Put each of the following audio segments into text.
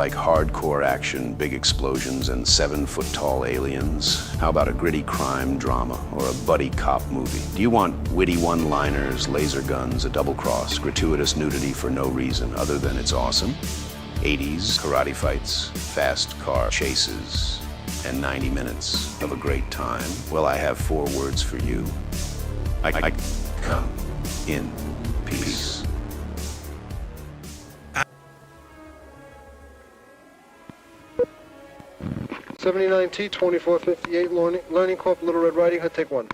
like hardcore action, big explosions, and 7-foot-tall aliens? How about a gritty crime drama or a buddy cop movie? Do you want witty one-liners, laser guns, a double cross, gratuitous nudity for no reason other than it's awesome? 80s karate fights, fast car chases, and 90 minutes of a great time? Well, I have 4 words for you. I come in peace. '79T 2458 Learning Corp. Little Red Riding Hood. Take 1.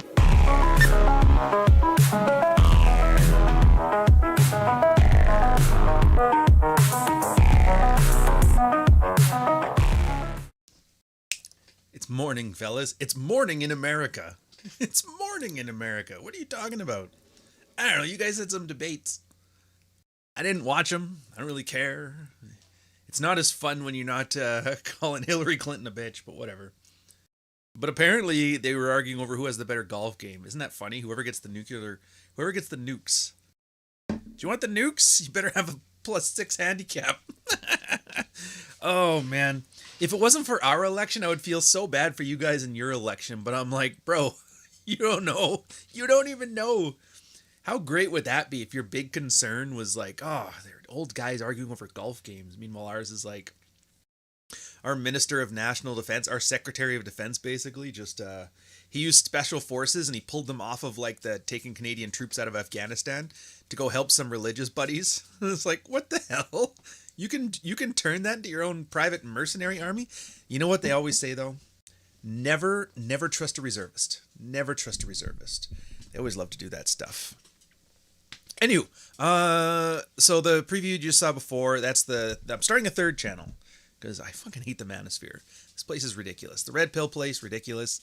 It's morning, fellas. It's morning in America. It's morning in America. What are you talking about? I don't know. You guys had some debates. I didn't watch them. I don't really care. It's not as fun when you're not calling Hillary Clinton a bitch, but whatever. But apparently they were arguing over who has the better golf game. Isn't that funny? Whoever gets the nukes. Do you want the nukes? You better have a +6 handicap. Oh, man. If it wasn't for our election, I would feel so bad for you guys in your election. But I'm like, bro, you don't know. You don't even know. How great would that be if your big concern was like, oh, they're old guys arguing over golf games. Meanwhile, ours is like our Minister of National Defense, our Secretary of Defense, basically. Just he used special forces and he pulled them off of like the taking Canadian troops out of Afghanistan to go help some religious buddies. It's like, what the hell? You can turn that into your own private mercenary army. You know what they always say though? Never trust a reservist. Never trust a reservist. They always love to do that stuff. Anywho, so the preview you just saw before, I'm starting a 3rd channel because I fucking hate the Manosphere. This place is ridiculous. The Red Pill place, ridiculous.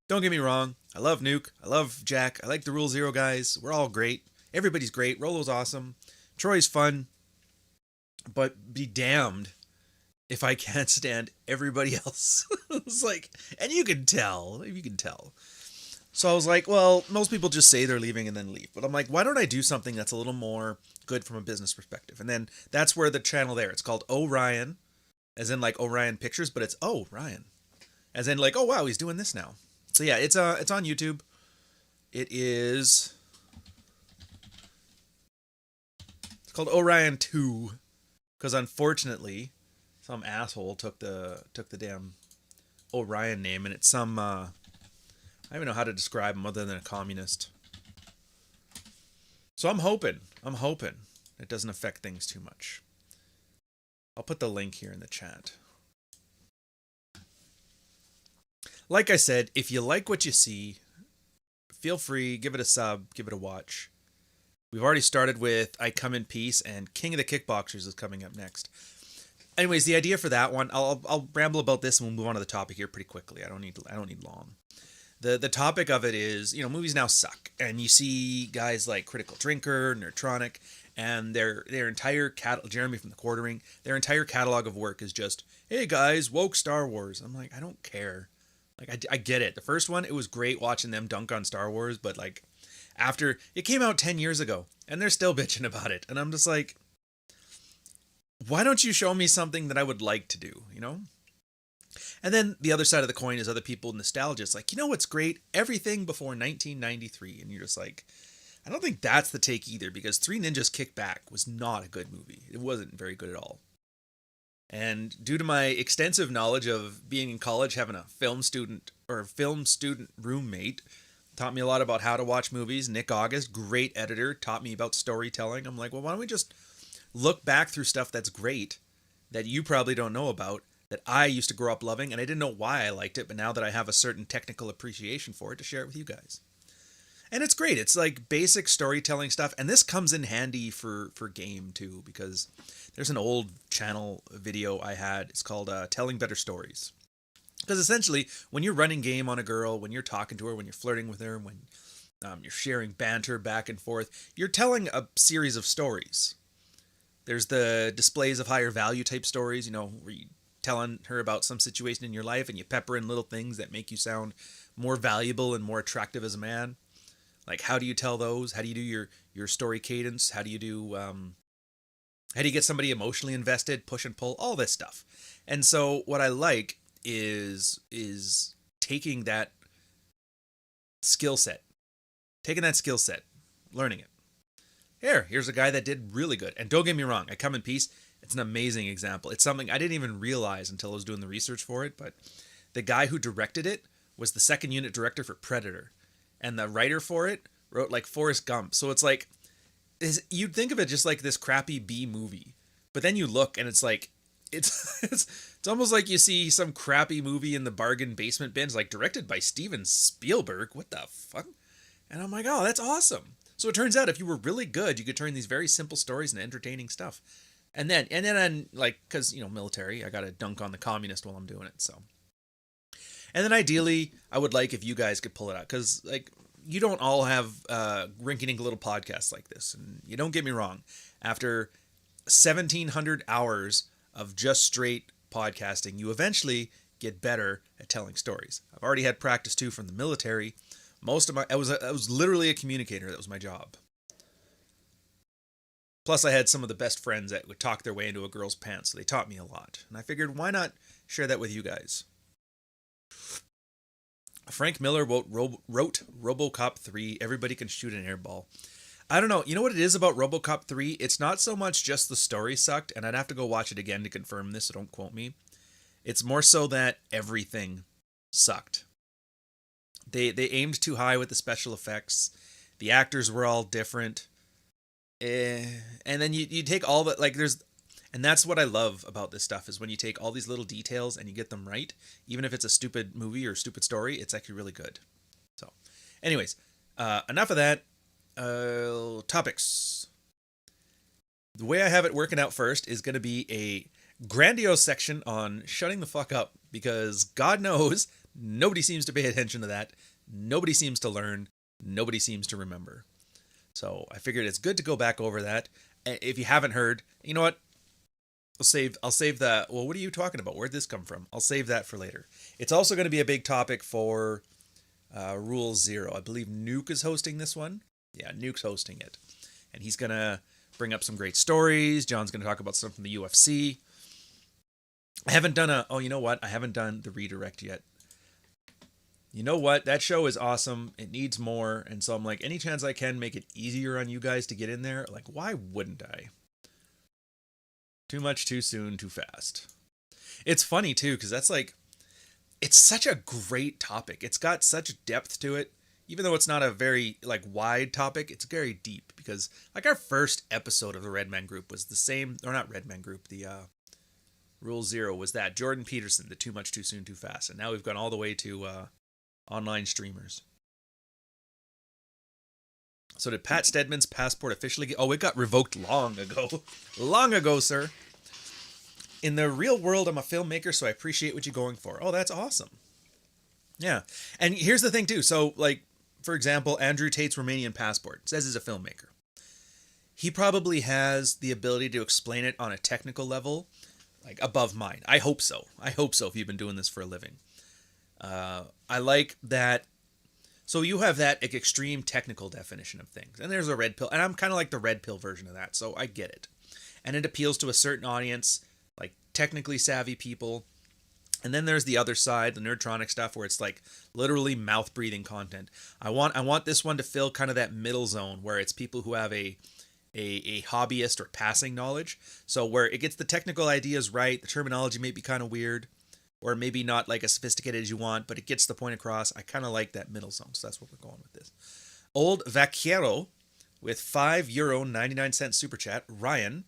Don't get me wrong. I love Nuke. I love Jack. I like the Rule Zero guys. We're all great. Everybody's great. Rolo's awesome. Troy's fun. But be damned if I can't stand everybody else. It's like, and you can tell. So I was like, well, most people just say they're leaving and then leave. But I'm like, why don't I do something that's a little more good from a business perspective? And then that's where the channel there, it's called Orion, as in like Orion Pictures, but it's Ryan. As in like, oh wow, he's doing this now. So yeah, it's on YouTube. It's called Orion 2. Because unfortunately, some asshole took the damn Orion name, and it's some I don't even know how to describe him other than a communist. So I'm hoping it doesn't affect things too much. I'll put the link here in the chat. Like I said, if you like what you see, feel free, give it a sub, give it a watch. We've already started with I Come in Peace, and King of the Kickboxers is coming up next. Anyways, the idea for that one, I'll ramble about this and we'll move on to the topic here pretty quickly. I don't need long. The topic of it is, movies now suck, and you see guys like Critical Drinker, Nerdtronic, and their entire Jeremy from the Quartering, their entire catalog of work is just, hey guys, woke Star Wars. I'm like, I don't care. Like I get it. The first one, it was great watching them dunk on Star Wars, but like after it came out 10 years ago and they're still bitching about it. And I'm just like, why don't you show me something that I would like to do, And then the other side of the coin is other people nostalgia. It's like, what's great? Everything before 1993. And you're just like, I don't think that's the take either, because Three Ninjas Kick Back was not a good movie. It wasn't very good at all. And due to my extensive knowledge of being in college, having a film student roommate, taught me a lot about how to watch movies. Nick August, great editor, taught me about storytelling. I'm like, well, why don't we just look back through stuff that's great that you probably don't know about, that I used to grow up loving, and I didn't know why I liked it, but now that I have a certain technical appreciation for it, to share it with you guys. And it's great. It's like basic storytelling stuff, and this comes in handy for game too, because there's an old channel video I had. It's called Telling Better Stories. Because essentially, when you're running game on a girl, when you're talking to her, when you're flirting with her, when you're sharing banter back and forth, you're telling a series of stories. There's the displays of higher value type stories, where you telling her about some situation in your life and you pepper in little things that make you sound more valuable and more attractive as a man. Like, how do you tell those? How do you do your story cadence? How do you do How do you get somebody emotionally invested, push and pull, all this stuff. And so what I like is taking that skill set, learning it. Here's a guy that did really good. And don't get me wrong, I Come in Peace, it's an amazing example. It's something I didn't even realize until I was doing the research for it, but the guy who directed it was the second unit director for Predator. And the writer for it wrote like Forrest Gump. So it's like, you'd think of it just like this crappy B movie. But then you look and it's like, it's almost like you see some crappy movie in the bargain basement bins, like directed by Steven Spielberg. What the fuck? And I'm like, oh, that's awesome. So it turns out if you were really good, you could turn these very simple stories into entertaining stuff. And then like, because, military, I got to dunk on the communist while I'm doing it. So, and then ideally, I would like if you guys could pull it out, because like, you don't all have rinky-dink little podcasts like this. And you don't get me wrong, after 1,700 hours of just straight podcasting, you eventually get better at telling stories. I've already had practice too from the military. I was literally a communicator. That was my job. Plus, I had some of the best friends that would talk their way into a girl's pants, so they taught me a lot. And I figured, why not share that with you guys? Frank Miller wrote RoboCop 3, Everybody Can Shoot an Airball. I don't know. You know what it is about RoboCop 3? It's not so much just the story sucked, and I'd have to go watch it again to confirm this, so don't quote me. It's more so that everything sucked. They aimed too high with the special effects. The actors were all different. And then you take all that, like, and that's what I love about this stuff, is when you take all these little details and you get them right, even if it's a stupid movie or stupid story, it's actually really good. So, anyways, enough of that. Topics. The way I have it working out first is going to be a grandiose section on shutting the fuck up, because God knows nobody seems to pay attention to that. Nobody seems to learn. Nobody seems to remember. So I figured it's good to go back over that. If you haven't heard, you know what? I'll save that. Well, what are you talking about? Where'd this come from? I'll save that for later. It's also going to be a big topic for Rule 0. I believe Nuke is hosting this one. Yeah, Nuke's hosting it. And he's going to bring up some great stories. John's going to talk about stuff from the UFC. I haven't done you know what? I haven't done the redirect yet. You know what? That show is awesome. It needs more. And so I'm like, any chance I can make it easier on you guys to get in there, like, why wouldn't I? Too much, too soon, too fast. It's funny too, because that's like, it's such a great topic. It's got such depth to it. Even though it's not a very like wide topic, it's very deep, because like our first episode of the Red Men Group was the same, or not Red Men Group, the Rule 0 was that Jordan Peterson, the Too Much, Too Soon, Too Fast. And now we've gone all the way to online streamers. So did Pat Stedman's passport officially get... Oh, it got revoked long ago. Long ago, sir. In the real world, I'm a filmmaker, so I appreciate what you're going for. Oh, that's awesome. Yeah. And here's the thing, too. So, like, for example, Andrew Tate's Romanian passport says he's a filmmaker. He probably has the ability to explain it on a technical level, like, above mine. I hope so. I hope so, if you've been doing this for a living. I like that. So you have that extreme technical definition of things. And there's a red pill. And I'm kind of like the red pill version of that. So I get it. And it appeals to a certain audience, like technically savvy people. And then there's the other side, the nerdtronic stuff, where it's like literally mouth breathing content. I want this one to fill kind of that middle zone where it's people who have a hobbyist or passing knowledge. So where it gets the technical ideas right, the terminology may be kind of weird, or maybe not like as sophisticated as you want, but it gets the point across. I kind of like that middle zone, so that's what we're going with this. Old Vaquero with €5.99 super chat. Ryan,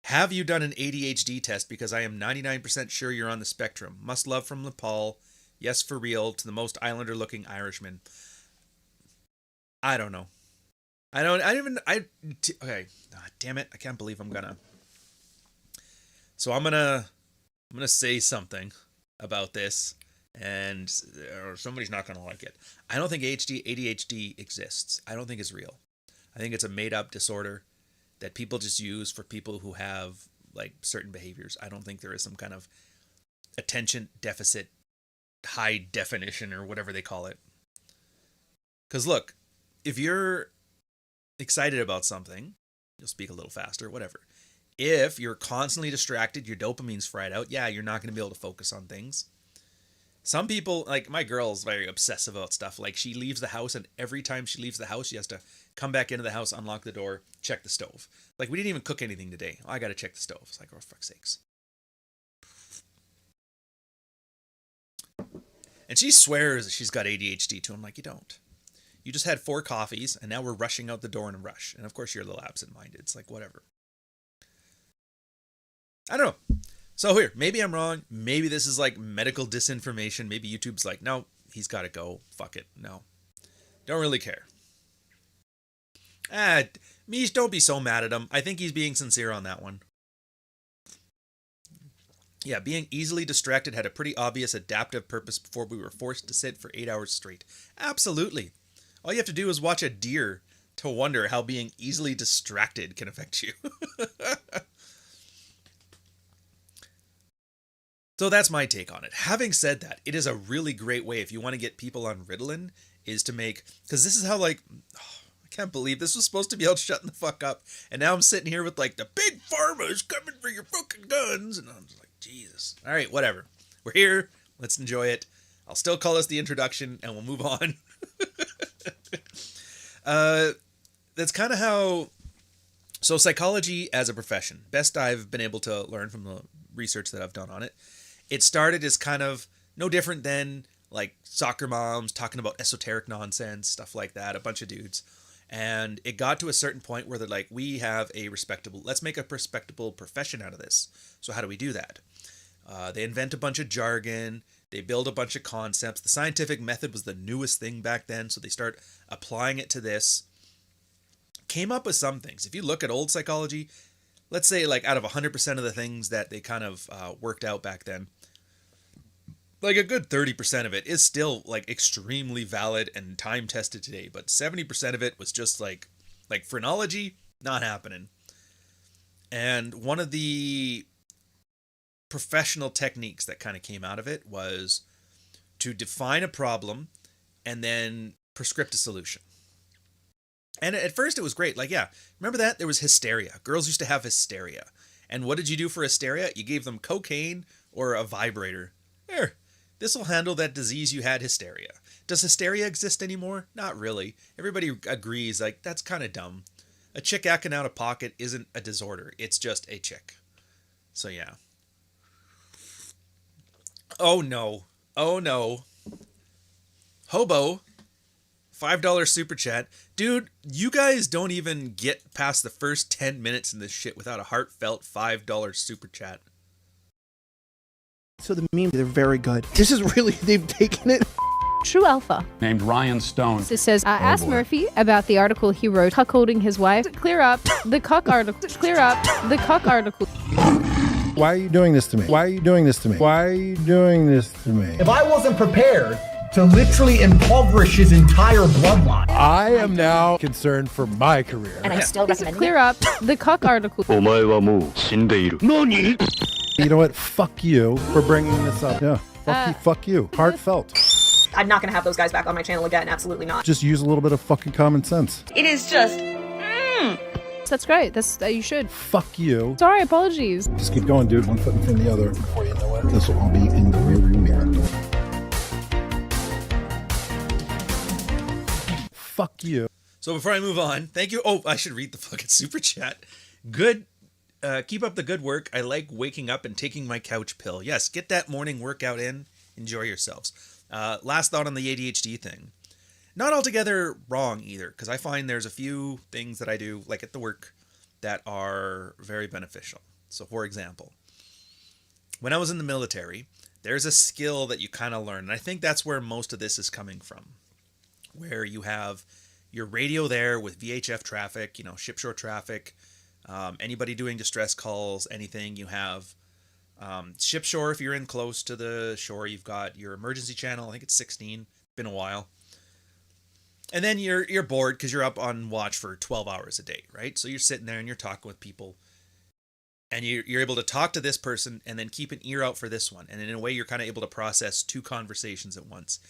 have you done an ADHD test? Because I am 99% sure you're on the spectrum. Must love from Nepal. Yes, for real. To the most Islander-looking Irishman. I don't know. Okay. Ah, damn it. I can't believe I'm gonna. So I'm gonna say something about this, and somebody's not gonna like it. I don't think ADHD exists. I don't think it's real. I think it's a made-up disorder that people just use for people who have like certain behaviors. I don't think there is some kind of attention deficit, high definition, or whatever they call it. Because look, if you're excited about something, you'll speak a little faster, whatever. If you're constantly distracted, your dopamine's fried out. Yeah, you're not going to be able to focus on things. Some people, like my girl's very obsessive about stuff. Like she leaves the house, and every time she leaves the house, she has to come back into the house, unlock the door, check the stove. Like we didn't even cook anything today. Oh, I got to check the stove. It's like, oh, for fuck's sakes. And she swears that she's got ADHD too. I'm like, you don't. You just had 4 coffees, and now we're rushing out the door in a rush. And of course, you're a little absent-minded. It's like, whatever. I don't know. So here, maybe I'm wrong. Maybe this is like medical disinformation. Maybe YouTube's like, no, he's got to go. Fuck it. No. Don't really care. Mish, don't be so mad at him. I think he's being sincere on that one. Yeah, being easily distracted had a pretty obvious adaptive purpose before we were forced to sit for 8 hours straight. Absolutely. All you have to do is watch a deer to wonder how being easily distracted can affect you. So that's my take on it. Having said that, it is a really great way if you want to get people on Ritalin is to make, because this is how like, I can't believe this was supposed to be out shutting the fuck up. And now I'm sitting here with like the big pharma is coming for your fucking guns. And I'm just like, Jesus. All right, whatever. We're here. Let's enjoy it. I'll still call this the introduction and we'll move on. That's kind of how, so psychology as a profession, best I've been able to learn from the research that I've done on it. It started as kind of no different than like soccer moms talking about esoteric nonsense, stuff like that, a bunch of dudes. And it got to a certain point where they're like, we have a respectable, let's make a respectable profession out of this. So how do we do that? They invent a bunch of jargon. They build a bunch of concepts. The scientific method was the newest thing back then. So they start applying it to this. Came up with some things. If you look at old psychology, let's say like out of 100% of the things that they kind of worked out back then, like a good 30% of it is still like extremely valid and time tested today. But 70% of it was just like phrenology, not happening. And one of the professional techniques that kind of came out of it was to define a problem and then prescript a solution. And at first it was great. Like, yeah, remember that? There was hysteria. Girls used to have hysteria. And what did you do for hysteria? You gave them cocaine or a vibrator. There, this will handle that disease you had, hysteria. Does hysteria exist anymore? Not really. Everybody agrees, like, that's kind of dumb. A chick acting out of pocket isn't a disorder. It's just a chick. So, yeah. Oh, no. Oh, no. Hobo. $5 super chat. Dude, you guys don't even get past the first 10 minutes in this shit without a heartfelt $5 super chat. So the meme, they're very good. This is really, they've taken it. True Alpha named Ryan Stone. It says, ask Murphy about the article he wrote cuckolding his wife. Clear up the cuck article. Clear up the cuck article. Why are you doing this to me? Why are you doing this to me? Why are you doing this to me? If I wasn't prepared to literally impoverish his entire bloodline, I am now concerned for my career. And I'm still recommending clear up the cuck article. You know what? Fuck you for bringing this up. Yeah. Fuck you. Heartfelt. I'm not going to have those guys back on my channel again. Absolutely not. Just use a little bit of fucking common sense. It is just... That's great. That's you should. Fuck you. Sorry, apologies. Just keep going, dude. One foot in front of the other. Before you know it, this will all be in the rearview mirror. Fuck you. So before I move on, thank you. Oh, I should read the fucking super chat. Good. Keep up the good work. I like waking up and taking my couch pill. Yes, get that morning workout in. Enjoy yourselves. Last thought on the ADHD thing. Not altogether wrong either, because I find there's a few things that I do, like at the work, that are very beneficial. So for example, when I was in the military, there's a skill that you kind of learn. And I think that's where most of this is coming from, where you have your radio there with VHF traffic, shipshore traffic, anybody doing distress calls, anything. You have shipshore if you're in close to the shore. You've got your emergency channel. I think it's 16. Been a while. And then you're bored because you're up on watch for 12 hours a day, right? So you're sitting there and you're talking with people. And you're able to talk to this person and then keep an ear out for this one. And in a way, you're kind of able to process 2 conversations at once.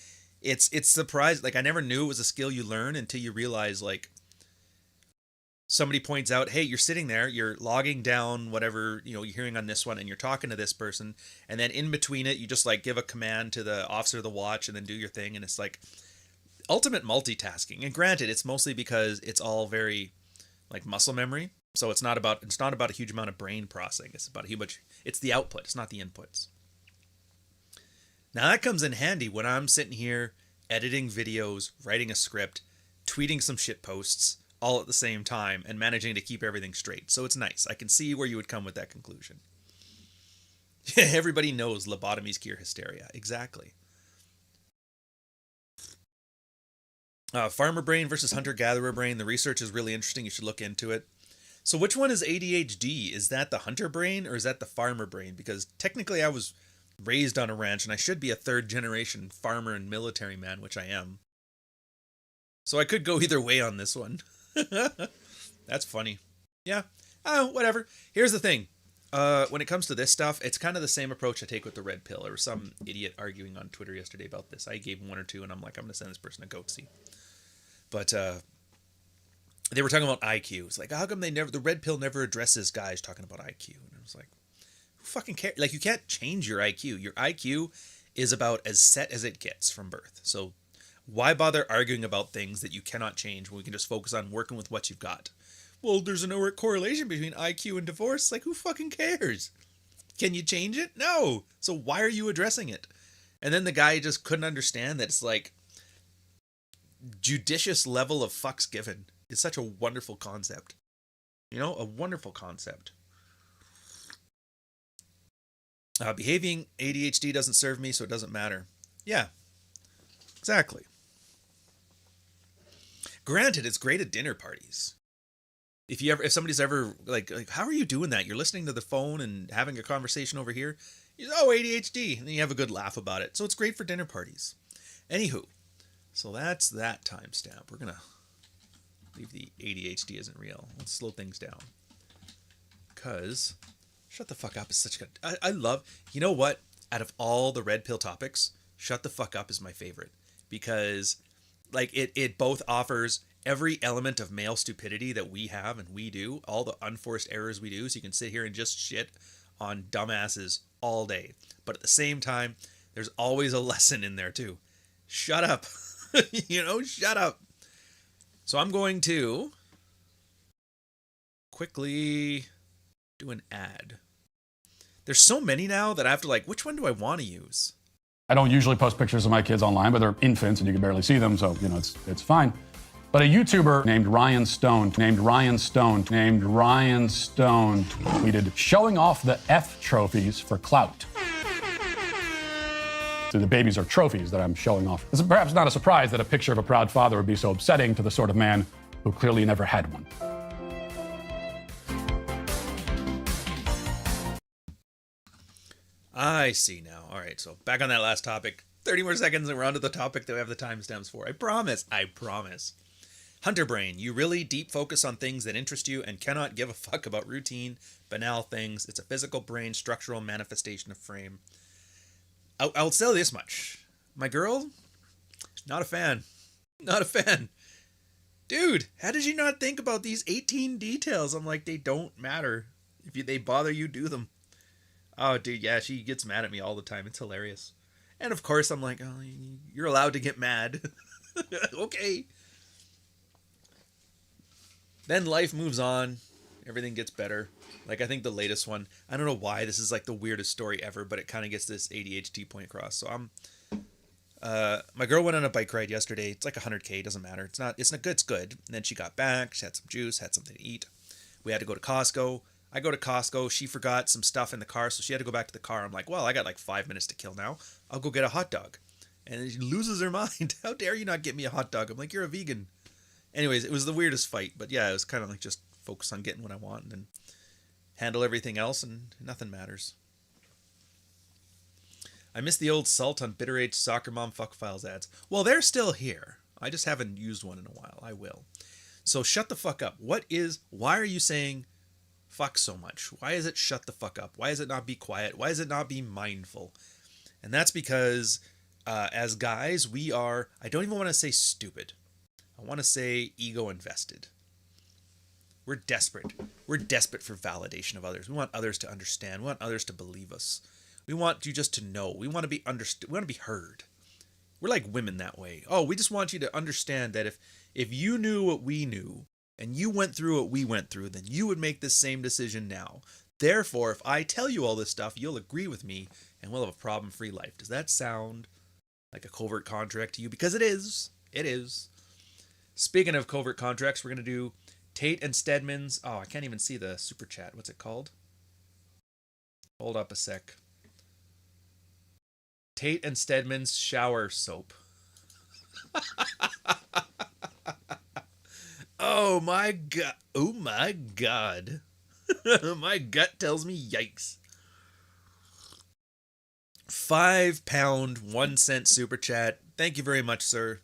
It's surprising. Like, I never knew it was a skill you learn until you realize, like, somebody points out, hey, you're sitting there, you're logging down whatever, you're hearing on this one, and you're talking to this person, and then in between it, you just like give a command to the officer of the watch and then do your thing, and it's like ultimate multitasking. And granted, it's mostly because it's all very like muscle memory, so it's not about a huge amount of brain processing. It's about it's the output, it's not the inputs. Now that comes in handy when I'm sitting here editing videos, writing a script, tweeting some shit posts all at the same time and managing to keep everything straight. So it's nice. I can see where you would come with that conclusion. Everybody knows lobotomies cure hysteria. Exactly. Farmer brain versus hunter-gatherer brain. The research is really interesting. You should look into it. So which one is ADHD? Is that the hunter brain or is that the farmer brain? Because technically I was raised on a ranch and I should be a third-generation farmer and military man, which I am. So I could go either way on this one. That's funny. Yeah. Oh, whatever. Here's the thing. When it comes to this stuff, it's kind of the same approach I take with the red pill. There was some idiot arguing on Twitter yesterday about this. I gave him one or two, and I'm like, I'm going to send this person a goatsy. But they were talking about IQ. It's like, how come the red pill never addresses guys talking about IQ? And I was like, who fucking cares? Like, you can't change your IQ. Your IQ is about as set as it gets from birth. So why bother arguing about things that you cannot change when we can just focus on working with what you've got? Well, there's no correlation between IQ and divorce. Like, who fucking cares? Can you change it? No. So why are you addressing it? And then the guy just couldn't understand that it's like judicious level of fucks given is such a wonderful concept. A wonderful concept. Behaving ADHD doesn't serve me, so it doesn't matter. Yeah, exactly. Granted, it's great at dinner parties. If somebody's ever like, how are you doing that? You're listening to the phone and having a conversation over here. ADHD, and then you have a good laugh about it. So it's great for dinner parties. Anywho, so that's that timestamp. We're gonna leave the ADHD isn't real. Let's slow things down. Cause shut the fuck up is such good. I love. You know what? Out of all the red pill topics, shut the fuck up is my favorite because, like, it both offers every element of male stupidity that we have and we do, all the unforced errors we do, so you can sit here and just shit on dumbasses all day. But at the same time, there's always a lesson in there too. Shut up. Shut up. So I'm going to quickly do an ad. There's so many now that I have to which one do I want to use? I don't usually post pictures of my kids online, but they're infants and you can barely see them, so, it's fine. But a YouTuber named Ryan Stone tweeted, showing off the F trophies for clout. So the babies are trophies that I'm showing off. It's perhaps not a surprise that a picture of a proud father would be so upsetting to the sort of man who clearly never had one. I see now. All right, so back on that last topic. 30 more seconds and we're on to the topic that we have the timestamps for. I promise. Hunter brain. You really deep focus on things that interest you and cannot give a fuck about routine, banal things. It's a physical brain structural manifestation of frame. I'll tell you this much. My girl, not a fan. Not a fan. Dude, how did you not think about these 18 details? I'm like, they don't matter. If they bother you, do them. Oh, dude, yeah, she gets mad at me all the time. It's hilarious. And of course, I'm like, oh, you're allowed to get mad. Okay. Then life moves on. Everything gets better. Like, I think the latest one, I don't know why this is like the weirdest story ever, but it kind of gets this ADHD point across. So my girl went on a bike ride yesterday. It's like 100K, doesn't matter. It's not good, it's good. And then she got back, she had some juice, had something to eat. We had to go to Costco. I go to Costco. She forgot some stuff in the car, so she had to go back to the car. I'm like, well, I got like 5 minutes to kill now. I'll go get a hot dog. And she loses her mind. How dare you not get me a hot dog? I'm like, you're a vegan. Anyways, it was the weirdest fight. But yeah, it was kind of like just focus on getting what I want and then handle everything else and nothing matters. I miss the old salt on bitter age soccer mom fuck files ads. Well, they're still here. I just haven't used one in a while. I will. So shut the fuck up. Why are you saying fuck so much? Why is it shut the fuck up? Why is it not be quiet? Why is it not be mindful? And that's because as guys, we are, I don't even want to say stupid. I want to say ego invested. We're desperate. We're desperate for validation of others. We want others to understand. We want others to believe us. We want you just to know. We want to be understood. We want to be heard. We're like women that way. Oh, we just want you to understand that if you knew what we knew and you went through what we went through, then you would make the same decision now. Therefore, if I tell you all this stuff, you'll agree with me and we'll have a problem-free life. Does that sound like a covert contract to you? Because it is. It is. Speaking of covert contracts, we're going to do Tate and Stedman's. Oh, I can't even see the super chat. What's it called? Hold up a sec. Tate and Stedman's shower soap. Oh my god. Oh my god. My gut tells me yikes. £5, 1 cent super chat. Thank you very much, sir.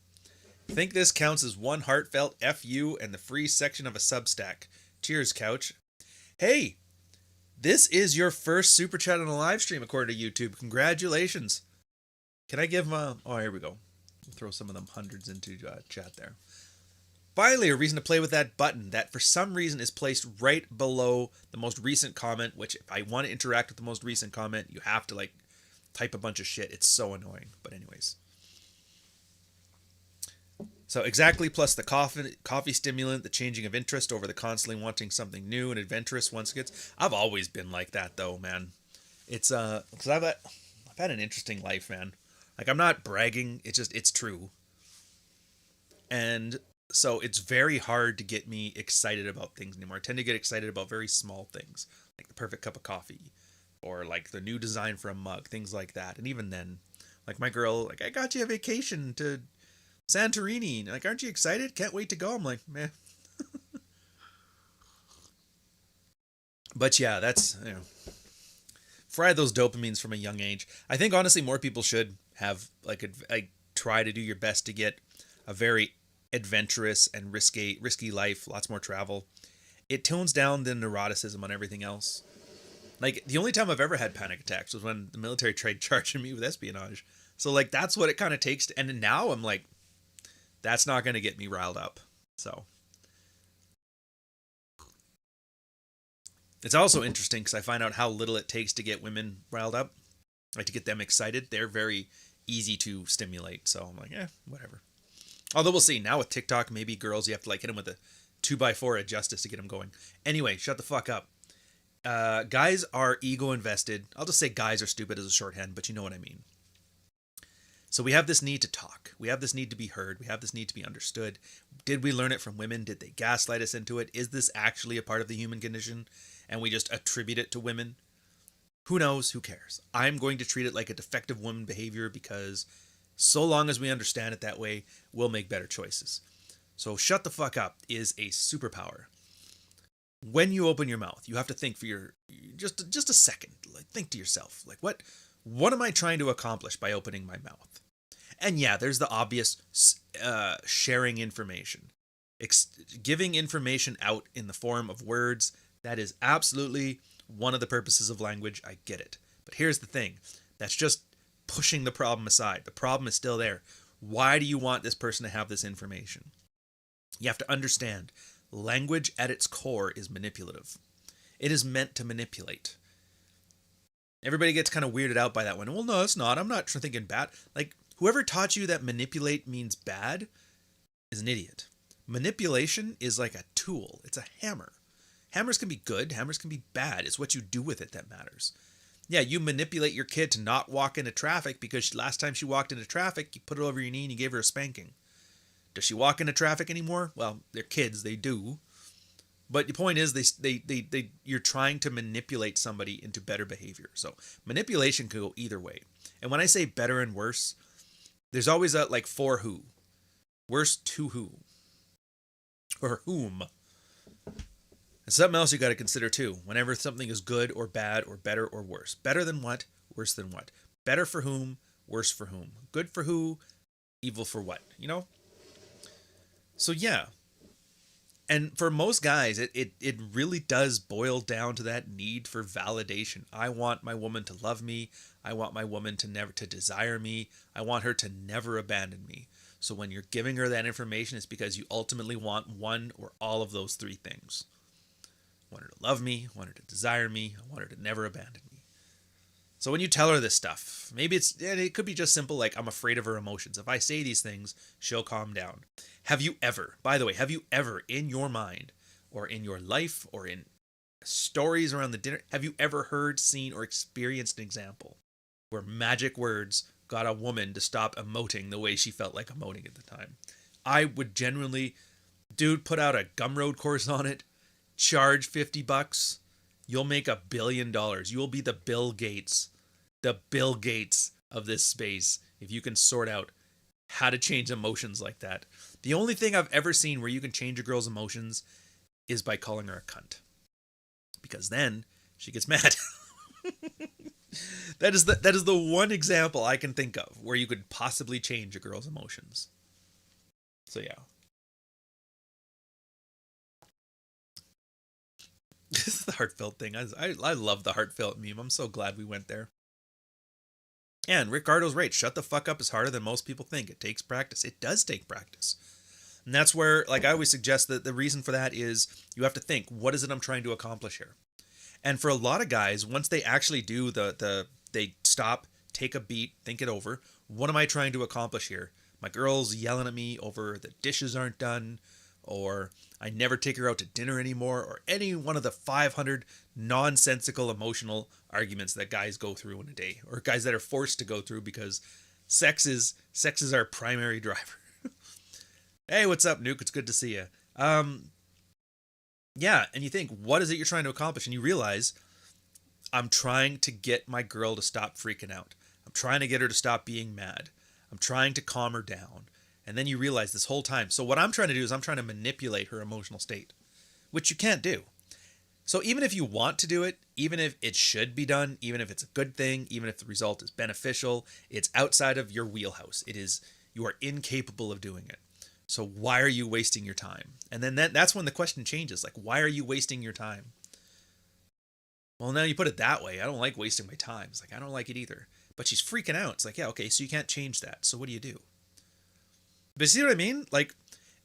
Think this counts as one heartfelt FU and the free section of a Substack. Cheers, couch. Hey, this is your first super chat on a live stream according to YouTube. Congratulations. Can I give oh, here we go. We'll throw some of them hundreds into chat there. Finally, a reason to play with that button that for some reason is placed right below the most recent comment, which if I want to interact with the most recent comment, you have to like type a bunch of shit. It's so annoying. But anyways. So exactly plus the coffee stimulant, the changing of interest over the constantly wanting something new and adventurous once gets. I've always been like that though, man. It's because I've had an interesting life, man. Like I'm not bragging. It's true. And so it's very hard to get me excited about things anymore. I tend to get excited about very small things, like the perfect cup of coffee or like the new design for a mug, things like that. And even then, like my girl, like I got you a vacation to Santorini. Like, aren't you excited? Can't wait to go. I'm like, meh. But yeah, that's, you know, fry those dopamines from a young age. I think honestly more people should have like try to do your best to get a very adventurous and risky life, lots more travel. It tones down the neuroticism on everything else. Like the only time I've ever had panic attacks was when the military tried charging me with espionage. So like that's what it kind of takes to, and now I'm like, that's not going to get me riled up. So it's also interesting because I find out how little it takes to get women riled up, like to get them excited. They're very easy to stimulate. So I'm like, whatever. Although we'll see. Now with TikTok, maybe girls, you have to like hit them with a 2x4 at Justice to get them going. Anyway, shut the fuck up. Guys are ego invested. I'll just say guys are stupid as a shorthand, but you know what I mean. So we have this need to talk. We have this need to be heard. We have this need to be understood. Did we learn it from women? Did they gaslight us into it? Is this actually a part of the human condition? And we just attribute it to women? Who knows? Who cares? I'm going to treat it like a defective woman behavior because so long as we understand it that way, we'll make better choices. So shut the fuck up is a superpower. When you open your mouth, you have to think for just a second. Like think to yourself, like what am I trying to accomplish by opening my mouth? And yeah, there's the obvious sharing information. Giving information out in the form of words, that is absolutely one of the purposes of language. I get it. But here's the thing. That's just pushing the problem aside. The problem is still there. Why do you want this person to have this information? You have to understand, language at its core is manipulative. It is meant to manipulate. Everybody gets kind of weirded out by that one. Well, no, it's not. I'm not thinking bad. Like, whoever taught you that manipulate means bad is an idiot. Manipulation is like a tool. It's a hammer. Hammers can be good. Hammers can be bad. It's what you do with it that matters. Yeah, you manipulate your kid to not walk into traffic because last time she walked into traffic, you put her over your knee and you gave her a spanking. Does she walk into traffic anymore? Well, they're kids. They do. But the point is, you're trying to manipulate somebody into better behavior. So manipulation can go either way. And when I say better and worse, there's always a like for who, worse to who, or whom. And something else you got to consider too. Whenever something is good or bad or better or worse, better than what, worse than what, better for whom, worse for whom, good for who, evil for what. You know. So yeah. And for most guys, it really does boil down to that need for validation. I want my woman to love me. I want my woman to never to desire me. I want her to never abandon me. So when you're giving her that information, it's because you ultimately want one or all of those three things. want her to love me, I want her to desire me, I want her to never abandon me. So when you tell her this stuff, maybe it could be just simple, like, I'm afraid of her emotions. If I say these things, she'll calm down. Have you ever, by the way, in your mind or in your life or in stories around the dinner, have you ever heard, seen, or experienced an example where magic words got a woman to stop emoting the way she felt like emoting at the time? I would genuinely, dude, put out a Gumroad course on it, charge $50, you'll make $1 billion. You will be the Bill Gates of this space if you can sort out how to change emotions like that. The only thing I've ever seen where you can change a girl's emotions is by calling her a cunt, because then she gets mad. That is the one example I can think of where you could possibly change a girl's emotions. So yeah. This is the heartfelt thing. I love the heartfelt meme. I'm so glad we went there. And Ricardo's right. Shut the fuck up is harder than most people think. It takes practice. It does take practice. And that's where, like, I always suggest that the reason for that is you have to think, what is it I'm trying to accomplish here? And for a lot of guys, once they actually do they stop, take a beat, think it over. What am I trying to accomplish here? My girl's yelling at me over the dishes aren't done, or I never take her out to dinner anymore, or any one of the 500 nonsensical emotional arguments that guys go through in a day, or guys that are forced to go through because sex is our primary driver. Hey, what's up, Nuke? It's good to see you. Yeah, and you think, what is it you're trying to accomplish? And you realize, I'm trying to get my girl to stop freaking out. I'm trying to get her to stop being mad. I'm trying to calm her down. And then you realize this whole time, so what I'm trying to do is I'm trying to manipulate her emotional state, which you can't do. So even if you want to do it, even if it should be done, even if it's a good thing, even if the result is beneficial, it's outside of your wheelhouse. You are incapable of doing it. So why are you wasting your time? And then that's when the question changes. Like, why are you wasting your time? Well, now you put it that way. I don't like wasting my time. It's like, I don't like it either. But she's freaking out. It's like, yeah, okay, so you can't change that. So what do you do? But see what I mean? Like,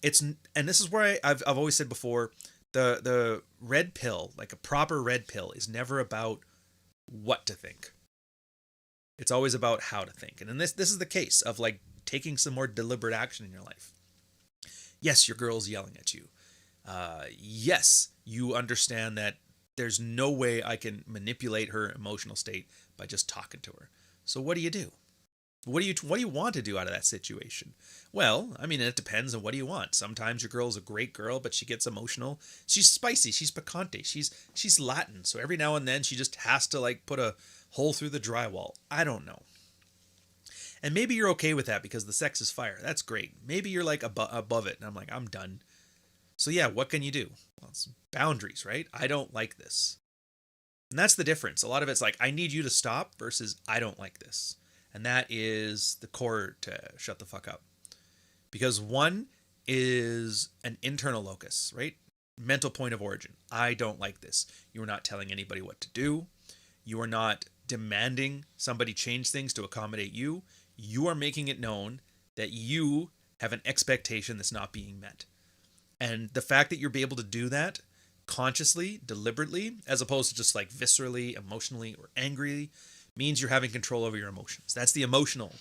and this is where I've always said before, the red pill, like a proper red pill, is never about what to think. It's always about how to think. And then this is the case of, like, taking some more deliberate action in your life. Yes, your girl's yelling at you. Yes, you understand that there's no way I can manipulate her emotional state by just talking to her. So what do you do? What do you want to do out of that situation? Well, I mean, it depends on what do you want. Sometimes your girl's a great girl, but she gets emotional. She's spicy. She's picante. She's Latin. So every now and then she just has to, like, put a hole through the drywall. I don't know. And maybe you're okay with that because the sex is fire. That's great. Maybe you're, like, above it. And I'm like, I'm done. So yeah, what can you do? Well, it's boundaries, right? I don't like this. And that's the difference. A lot of it's like, I need you to stop versus I don't like this. And that is the core to shut the fuck up. Because one is an internal locus, right? Mental point of origin. I don't like this. You are not telling anybody what to do. You are not demanding somebody change things to accommodate you. You are making it known that you have an expectation that's not being met. And the fact that you're able to do that consciously, deliberately, as opposed to just like viscerally, emotionally, or angrily, means you're having control over your emotions. That's the emotional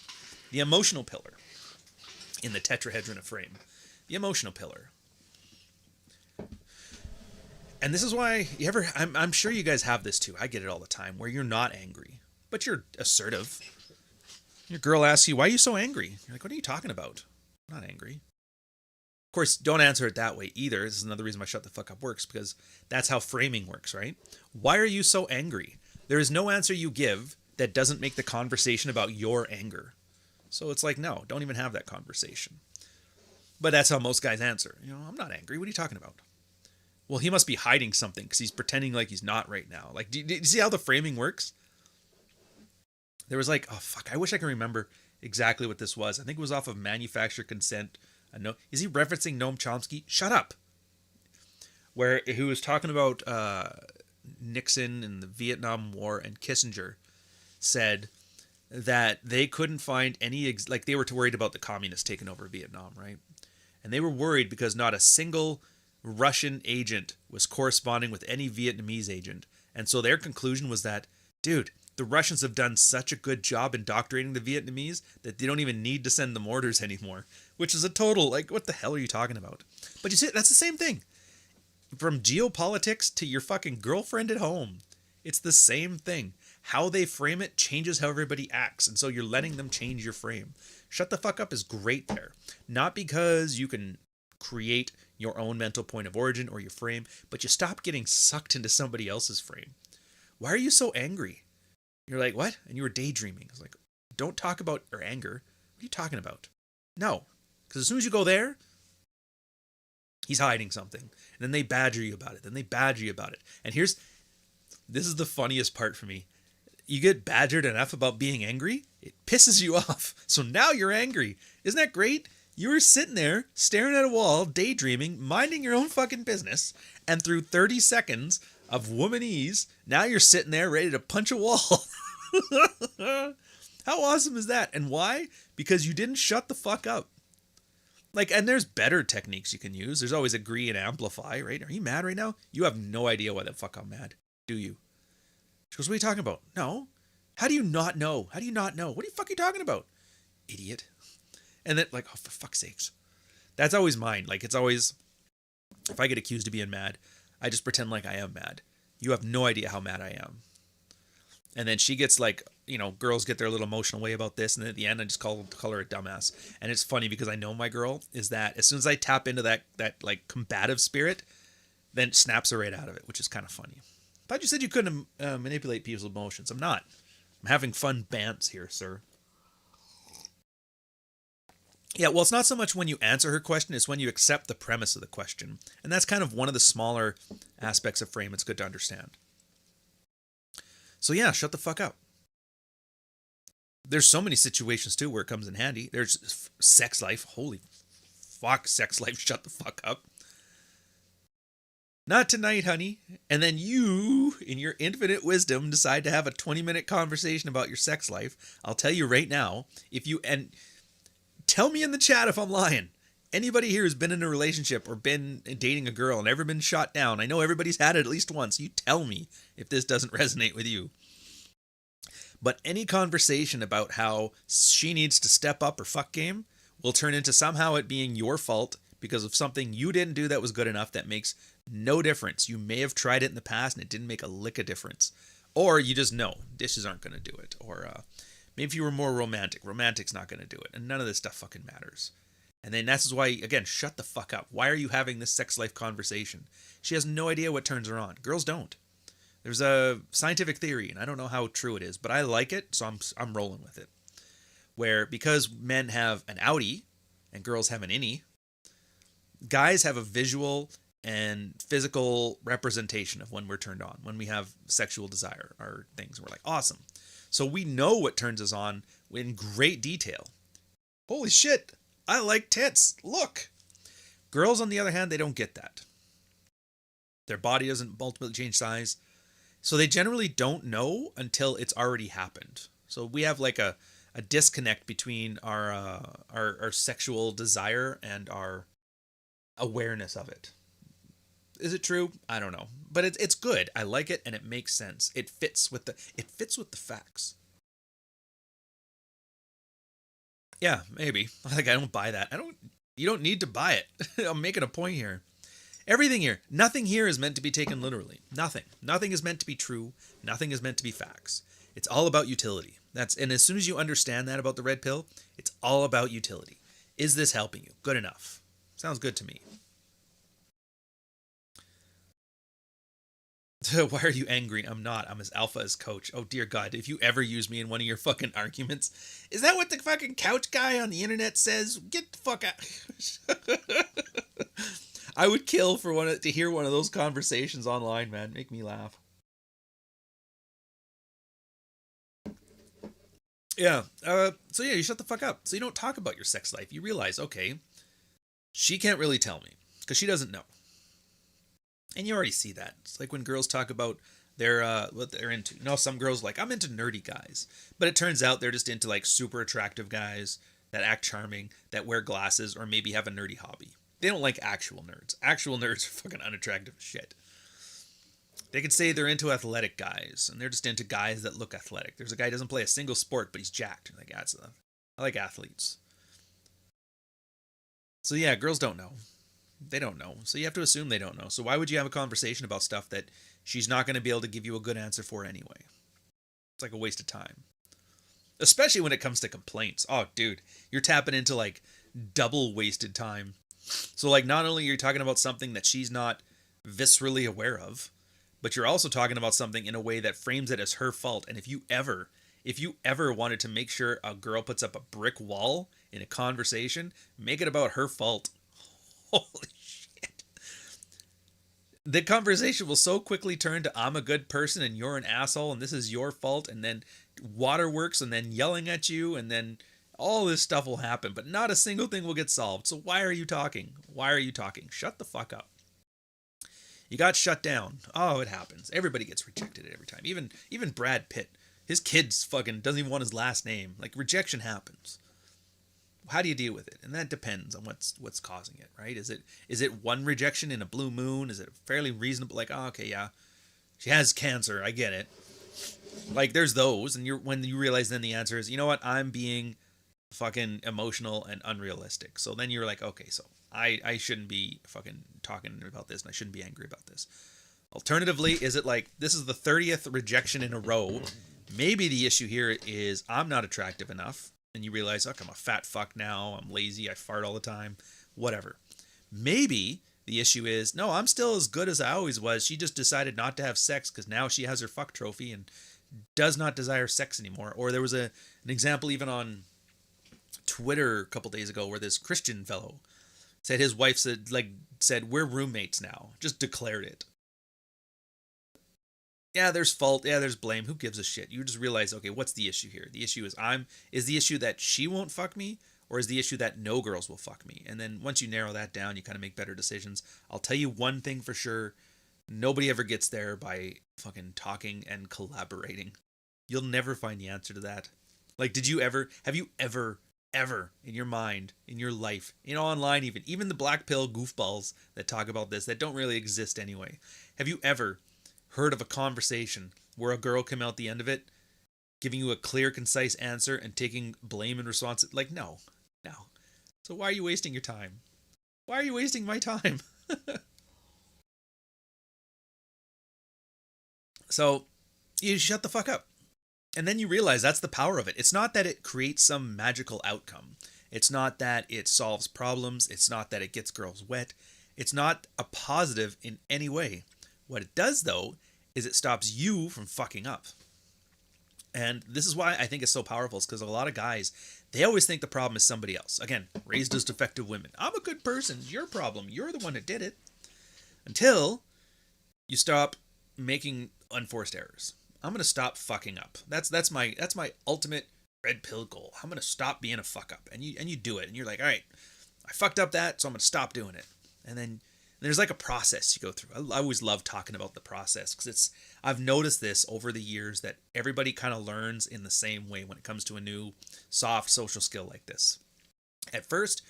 pillar in the tetrahedron frame. The emotional pillar. And this is why I'm sure you guys have this too. I get it all the time, where you're not angry, but you're assertive. Your girl asks you, why are you so angry? You're like, what are you talking about? I'm not angry. Of course, don't answer it that way either. This is another reason why Shut the Fuck Up works, because that's how framing works, right? Why are you so angry? There is no answer you give that doesn't make the conversation about your anger. So it's like, no, don't even have that conversation. But that's how most guys answer. I'm not angry. What are you talking about? Well, he must be hiding something because he's pretending like he's not right now. Like, do you see how the framing works? There was like, oh, fuck, I wish I could remember exactly what this was. I think it was off of Manufactured Consent. Is he referencing Noam Chomsky? Shut up. Where he was talking about Nixon and the Vietnam War, and Kissinger said that they couldn't find any, they were worried about the communists taking over Vietnam, right? And they were worried because not a single Russian agent was corresponding with any Vietnamese agent. And so their conclusion was that, dude, the Russians have done such a good job indoctrinating the Vietnamese that they don't even need to send them orders anymore, which is a total, like, what the hell are you talking about? But you see, that's the same thing. From geopolitics to your fucking girlfriend at home, it's the same thing. How they frame it changes how everybody acts, and so you're letting them change your frame. Shut the fuck up is great there. Not because you can create your own mental point of origin or your frame, but you stop getting sucked into somebody else's frame. Why are you so angry? You're like, what? And you were daydreaming. It's like, don't talk about your anger. What are you talking about? No. Because as soon as you go there, he's hiding something. And then they badger you about it. Then they badger you about it. And this is the funniest part for me. You get badgered enough about being angry, it pisses you off. So now you're angry. Isn't that great? You were sitting there, staring at a wall, daydreaming, minding your own fucking business, and through 30 seconds of womanese, now you're sitting there ready to punch a wall. How awesome is that? And why? Because you didn't shut the fuck up. Like, and there's better techniques you can use. There's always agree and amplify, right? Are you mad right now? You have no idea why the fuck I'm mad, do you? She goes, what are you talking about? No. How do you not know? How do you not know? What the fuck are you talking about? Idiot. And then, like, oh, for fuck's sakes. That's always mine. Like, it's always, if I get accused of being mad, I just pretend like I am mad. You have no idea how mad I am. And then she gets like, you know, girls get their little emotional way about this. And then at the end, I just call her a dumbass. And it's funny because I know my girl is that as soon as I tap into that like combative spirit, then it snaps her right out of it, which is kind of funny. Thought you said you couldn't manipulate people's emotions. I'm not. I'm having fun bants here, sir. Yeah, well, it's not so much when you answer her question, it's when you accept the premise of the question. And that's kind of one of the smaller aspects of frame it's good to understand. So yeah, shut the fuck up. There's so many situations too where it comes in handy. There's sex life. Holy fuck, sex life, shut the fuck up. Not tonight, honey. And then you, in your infinite wisdom, decide to have a 20-minute conversation about your sex life. I'll tell you right now, and tell me in the chat if I'm lying. Anybody here who's been in a relationship or been dating a girl and ever been shot down, I know everybody's had it at least once. You tell me if this doesn't resonate with you. But any conversation about how she needs to step up her fuck game will turn into somehow it being your fault because of something you didn't do that was good enough that makes no difference. You may have tried it in the past and it didn't make a lick of difference. Or you just know dishes aren't going to do it. Or maybe if you were more romantic, romantic's not going to do it. And none of this stuff fucking matters. And then that's why, again, shut the fuck up. Why are you having this sex life conversation? She has no idea what turns her on. Girls don't. There's a scientific theory, and I don't know how true it is, but I like it, so I'm rolling with it. Where because men have an outie and girls have an innie, guys have a visual and physical representation of when we're turned on, when we have sexual desire or things. We're like, awesome. So we know what turns us on in great detail. Holy shit, I like tits. Look. Girls, on the other hand, they don't get that. Their body doesn't ultimately change size. So they generally don't know until it's already happened. So we have like a disconnect between our sexual desire and our awareness of it. Is it true? I don't know. But it's good. I like it and it makes sense. It fits with the facts. Yeah, maybe. Like, I don't buy that. You don't need to buy it. I'm making a point here. Everything here, nothing here is meant to be taken literally. Nothing. Nothing is meant to be true. Nothing is meant to be facts. It's all about utility. And as soon as you understand that about the red pill, it's all about utility. Is this helping you? Good enough. Sounds good to me. Why are you angry? I'm not. I'm as alpha as coach. Oh dear God, if you ever use me in one of your fucking arguments, is that what the fucking couch guy on the internet says? Get the fuck out. I would kill to hear one of those conversations online, man. Make me laugh. Yeah. So yeah, you shut the fuck up. So you don't talk about your sex life. You realize, okay, she can't really tell me because she doesn't know. And you already see that. It's like when girls talk about what they're into. You know, some girls like, I'm into nerdy guys. But it turns out they're just into like super attractive guys that act charming, that wear glasses, or maybe have a nerdy hobby. They don't like actual nerds. Actual nerds are fucking unattractive as shit. They could say they're into athletic guys, and they're just into guys that look athletic. There's a guy who doesn't play a single sport, but he's jacked. Like, that's enough. I like athletes. So yeah, girls don't know. They don't know. So you have to assume they don't know. So why would you have a conversation about stuff that she's not going to be able to give you a good answer for anyway? It's like a waste of time. Especially when it comes to complaints. Oh, dude, you're tapping into like double wasted time. So like not only are you talking about something that she's not viscerally aware of, but you're also talking about something in a way that frames it as her fault. And if you ever wanted to make sure a girl puts up a brick wall in a conversation, make it about her fault. Holy shit. The conversation will so quickly turn to I'm a good person and you're an asshole and this is your fault, and then waterworks and then yelling at you, and then all this stuff will happen, but not a single thing will get solved. So why are you talking? Why are you talking? Shut the fuck up. You got shut down. Oh, it happens. Everybody gets rejected every time. Even Brad Pitt. His kid's fucking doesn't even want his last name. Like, rejection happens. How do you deal with it? And that depends on what's causing it, right? Is it one rejection in a blue moon? Is it fairly reasonable? Like, oh, okay, yeah, she has cancer. I get it. Like, there's those, and when you realize then the answer is, you know what? I'm being fucking emotional and unrealistic. So then you're like, okay, so I shouldn't be fucking talking about this, and I shouldn't be angry about this. Alternatively, is it like this is the 30th rejection in a row? Maybe the issue here is I'm not attractive enough, and you realize, look, I'm a fat fuck now, I'm lazy, I fart all the time, whatever. Maybe the issue is, no, I'm still as good as I always was. She just decided not to have sex because now she has her fuck trophy and does not desire sex anymore. Or there was an example even on Twitter a couple days ago where this Christian fellow said his wife said we're roommates now, just declared it. Yeah, there's fault. Yeah, there's blame. Who gives a shit? You just realize, okay, what's the issue here? The issue is the issue that she won't fuck me, or is the issue that no girls will fuck me? And then once you narrow that down, you kind of make better decisions. I'll tell you one thing for sure. Nobody ever gets there by fucking talking and collaborating. You'll never find the answer to that. Like, have you ever in your mind, in your life, online even the black pill goofballs that talk about this that don't really exist anyway, have you ever heard of a conversation where a girl came out the end of it giving you a clear, concise answer and taking blame and responsibility? Like, no. So why are you wasting your time? Why are you wasting my time? So you shut the fuck up. And then you realize that's the power of it. It's not that it creates some magical outcome. It's not that it solves problems. It's not that it gets girls wet. It's not a positive in any way. What it does, though, is it stops you from fucking up. And this is why I think it's so powerful, is because a lot of guys, they always think the problem is somebody else. Again, raised as defective women. I'm a good person. It's your problem. You're the one that did it. Until you stop making unforced errors. I'm going to stop fucking up. That's my ultimate red pill goal. I'm going to stop being a fuck up. And you do it. And you're like, all right, I fucked up that, so I'm going to stop doing it. And then there's like a process you go through. I always love talking about the process because I've noticed this over the years that everybody kind of learns in the same way when it comes to a new soft social skill like this. At first,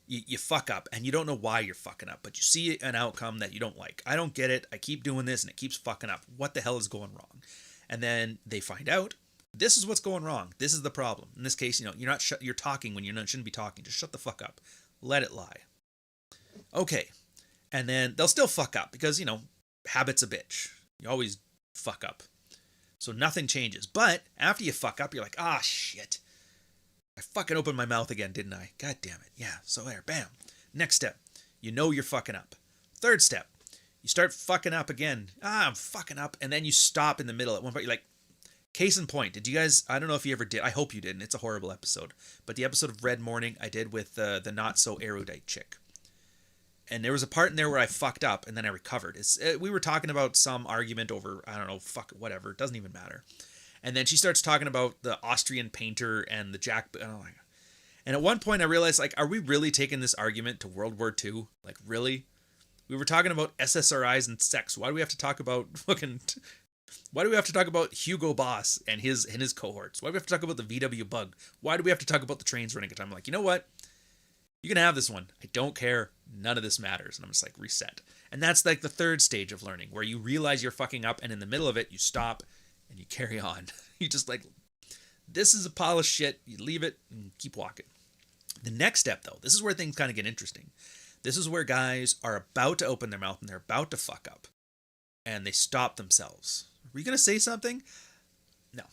you fuck up and you don't know why you're fucking up, but you see an outcome that you don't like. I don't get it. I keep doing this and it keeps fucking up. What the hell is going wrong? And then they find out this is what's going wrong. This is the problem. In this case, you're talking when shouldn't be talking. Just shut the fuck up. Let it lie. Okay. And then they'll still fuck up because, habit's a bitch. You always fuck up. So nothing changes. But after you fuck up, you're like, ah, shit. I fucking opened my mouth again, didn't I? God damn it. Yeah. So there, bam. Next step. You're fucking up. Third step. You start fucking up again. I'm fucking up. And then you stop in the middle at one point. You're like, case in point. Did you guys, I don't know if you ever did. I hope you didn't. It's a horrible episode. But the episode of Red Morning I did with the not so erudite chick. And there was a part in there where I fucked up and then I recovered. We were talking about some argument over, I don't know, fuck, whatever. It doesn't even matter. And then she starts talking about the Austrian painter and the Jack. And at one point I realized, like, are we really taking this argument to World War II? Like, really? We were talking about SSRIs and sex. Why do we have to talk about Hugo Boss and his cohorts? Why do we have to talk about the VW bug? Why do we have to talk about the trains running at time? I'm like, you know what? You can have this one. I don't care. None of this matters. And I'm just like, reset. And that's like the third stage of learning, where you realize you're fucking up, and in the middle of it, you stop and you carry on. You just like, this is a pile of shit. You leave it and keep walking. The next step, though, this is where things kind of get interesting. This is where guys are about to open their mouth and they're about to fuck up. And they stop themselves. Were you going to say something? No.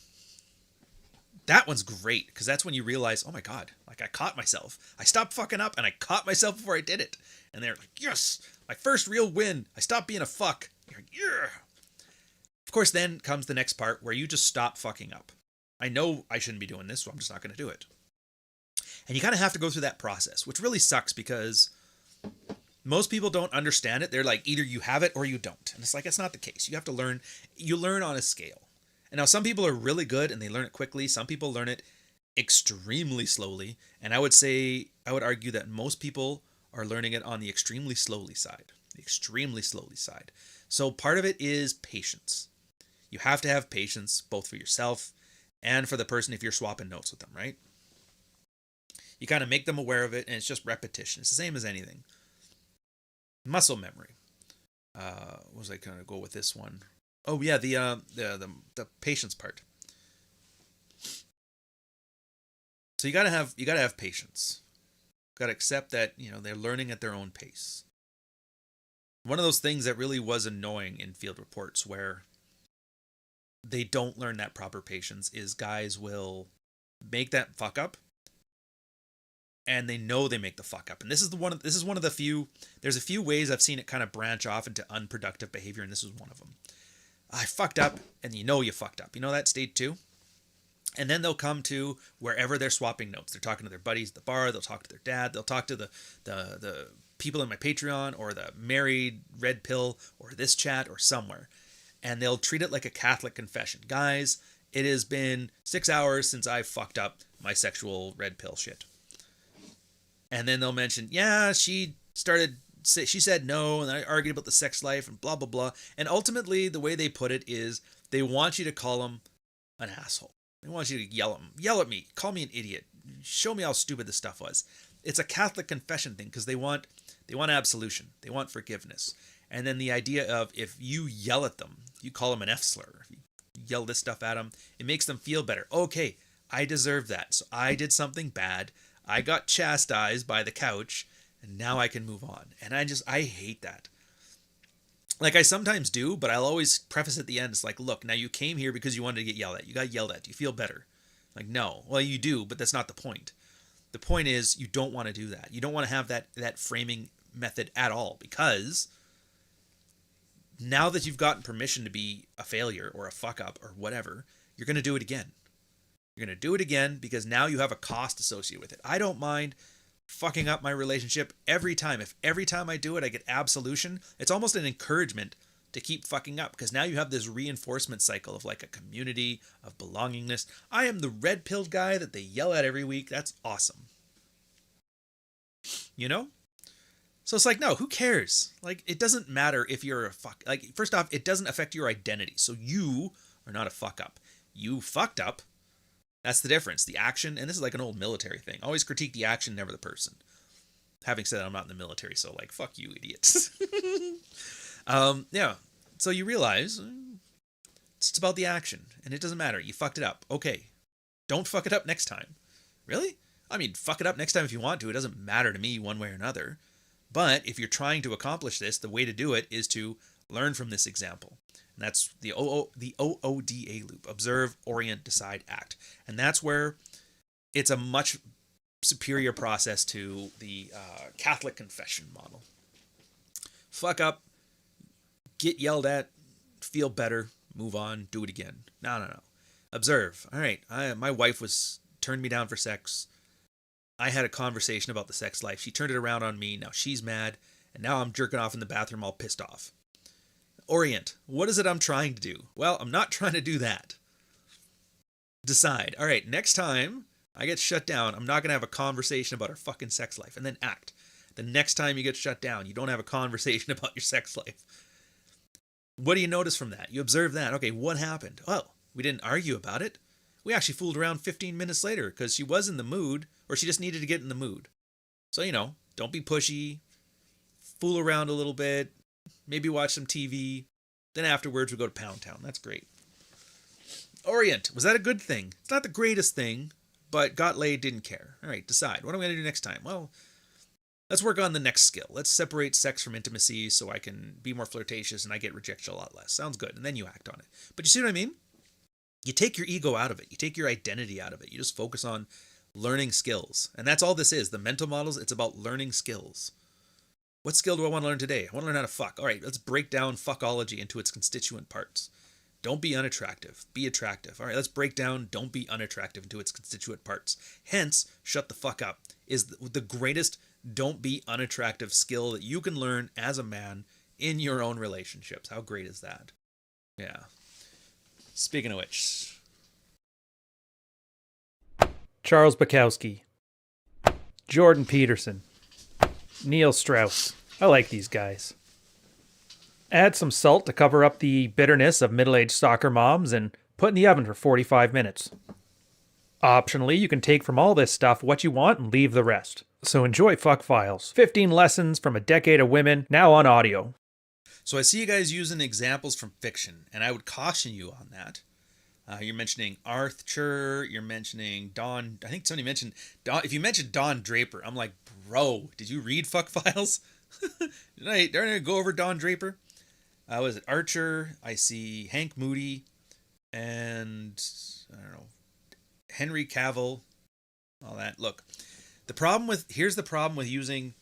That one's great, because that's when you realize, oh my God, like I caught myself. I stopped fucking up and I caught myself before I did it. And they're like, yes, my first real win. I stopped being a fuck. You're like, yeah. Of course, then comes the next part where you just stop fucking up. I know I shouldn't be doing this, so I'm just not going to do it. And you kind of have to go through that process, which really sucks because most people don't understand it. They're like, either you have it or you don't. And it's like, it's not the case. You have to learn. You learn on a scale. And now some people are really good and they learn it quickly. Some people learn it extremely slowly. And I would argue that most people are learning it on the extremely slowly side. The extremely slowly side. So part of it is patience. You have to have patience, both for yourself and for the person if you're swapping notes with them, right? You kind of make them aware of it, and it's just repetition. It's the same as anything. Muscle memory. What was I going to go with this one? Oh yeah, the patience part. So you gotta have patience. Gotta accept that they're learning at their own pace. One of those things that really was annoying in field reports where they don't learn that proper patience is guys will make that fuck up. And they know they make the fuck up. And this is one of the few, there's a few ways I've seen it kind of branch off into unproductive behavior, and this is one of them. I fucked up, and you fucked up. You know that stage 2? And then they'll come to wherever they're swapping notes. They're talking to their buddies at the bar, they'll talk to their dad, they'll talk to the people in my Patreon, or the married red pill, or this chat, or somewhere. And they'll treat it like a Catholic confession. Guys, it has been 6 hours since I fucked up my sexual red pill shit. And then they'll mention, yeah, she said no, and I argued about the sex life and blah, blah, blah. And ultimately, the way they put it is they want you to call him an asshole. They want you to yell at me, call me an idiot, show me how stupid this stuff was. It's a Catholic confession thing because they want absolution. They want forgiveness. And then the idea of if you yell at them, you call them an F slur, if you yell this stuff at them, it makes them feel better. Okay, I deserve that. So I did something bad. I got chastised by the couch, and now I can move on. And I hate that. Like, I sometimes do, but I'll always preface at the end. It's like, look, now you came here because you wanted to get yelled at. You got yelled at. Do you feel better? Like, no. Well, you do, but that's not the point. The point is you don't want to do that. You don't want to have that framing method at all, because now that you've gotten permission to be a failure or a fuck up or whatever, you're going to do it again. You're going to do it again because now you have a cost associated with it. I don't mind fucking up my relationship every time. If every time I do it, I get absolution, it's almost an encouragement to keep fucking up, because now you have this reinforcement cycle of like a community of belongingness. I am the red pilled guy that they yell at every week. That's awesome. So it's like, no, who cares? Like, it doesn't matter if you're a fuck. Like, first off, it doesn't affect your identity. So you are not a fuck up. You fucked up. That's the difference. The action, and this is like an old military thing. Always critique the action, never the person. Having said that, I'm not in the military, so like, fuck you, idiots. Yeah. So you realize it's about the action, and it doesn't matter. You fucked it up. Okay. Don't fuck it up next time. Really? I mean, fuck it up next time if you want to. It doesn't matter to me one way or another. But if you're trying to accomplish this, the way to do it is to learn from this example. And that's the OODA loop. Observe, orient, decide, act. And that's where it's a much superior process to the Catholic confession model. Fuck up, get yelled at, feel better, move on, do it again. No. Observe. All right, my wife turned me down for sex. I had a conversation about the sex life. She turned it around on me. Now she's mad. And now I'm jerking off in the bathroom all pissed off. Orient. What is it I'm trying to do? Well, I'm not trying to do that. Decide. All right, next time I get shut down, I'm not going to have a conversation about our fucking sex life. And then act. The next time you get shut down, you don't have a conversation about your sex life. What do you notice from that? You observe that. Okay, what happened? Well, we didn't argue about it. We actually fooled around 15 minutes later because she was in the mood, or she just needed to get in the mood. So, don't be pushy, fool around a little bit, maybe watch some TV. Then afterwards, we go to Pound Town. That's great. Orient. Was that a good thing? It's not the greatest thing, but got laid, didn't care. All right, decide. What am I going to do next time? Well, let's work on the next skill. Let's separate sex from intimacy so I can be more flirtatious and I get rejection a lot less. Sounds good. And then you act on it. But you see what I mean? You take your ego out of it. You take your identity out of it. You just focus on learning skills. And that's all this is. The mental models, it's about learning skills. What skill do I want to learn today? I want to learn how to fuck. All right, let's break down fuckology into its constituent parts. Don't be unattractive. Be attractive. All right, let's break down don't be unattractive into its constituent parts. Hence, shut the fuck up is the greatest don't be unattractive skill that you can learn as a man in your own relationships. How great is that? Yeah. Speaking of which. Charles Bukowski, Jordan Peterson, Neil Strauss. I like these guys. Add some salt to cover up the bitterness of middle-aged soccer moms and put in the oven for 45 minutes. Optionally, you can take from all this stuff what you want and leave the rest. So enjoy Fuck Files. 15 lessons from a decade of women, now on audio. So I see you guys using examples from fiction, and I would caution you on that. You're mentioning Arthur, you're mentioning Don, I think somebody mentioned, if you mentioned Don Draper, I'm like, bro, did you read Fuck Files? Did I go over Don Draper? Was it Archer? I see Hank Moody and, I don't know, Henry Cavill, all that. Look, here's the problem with using,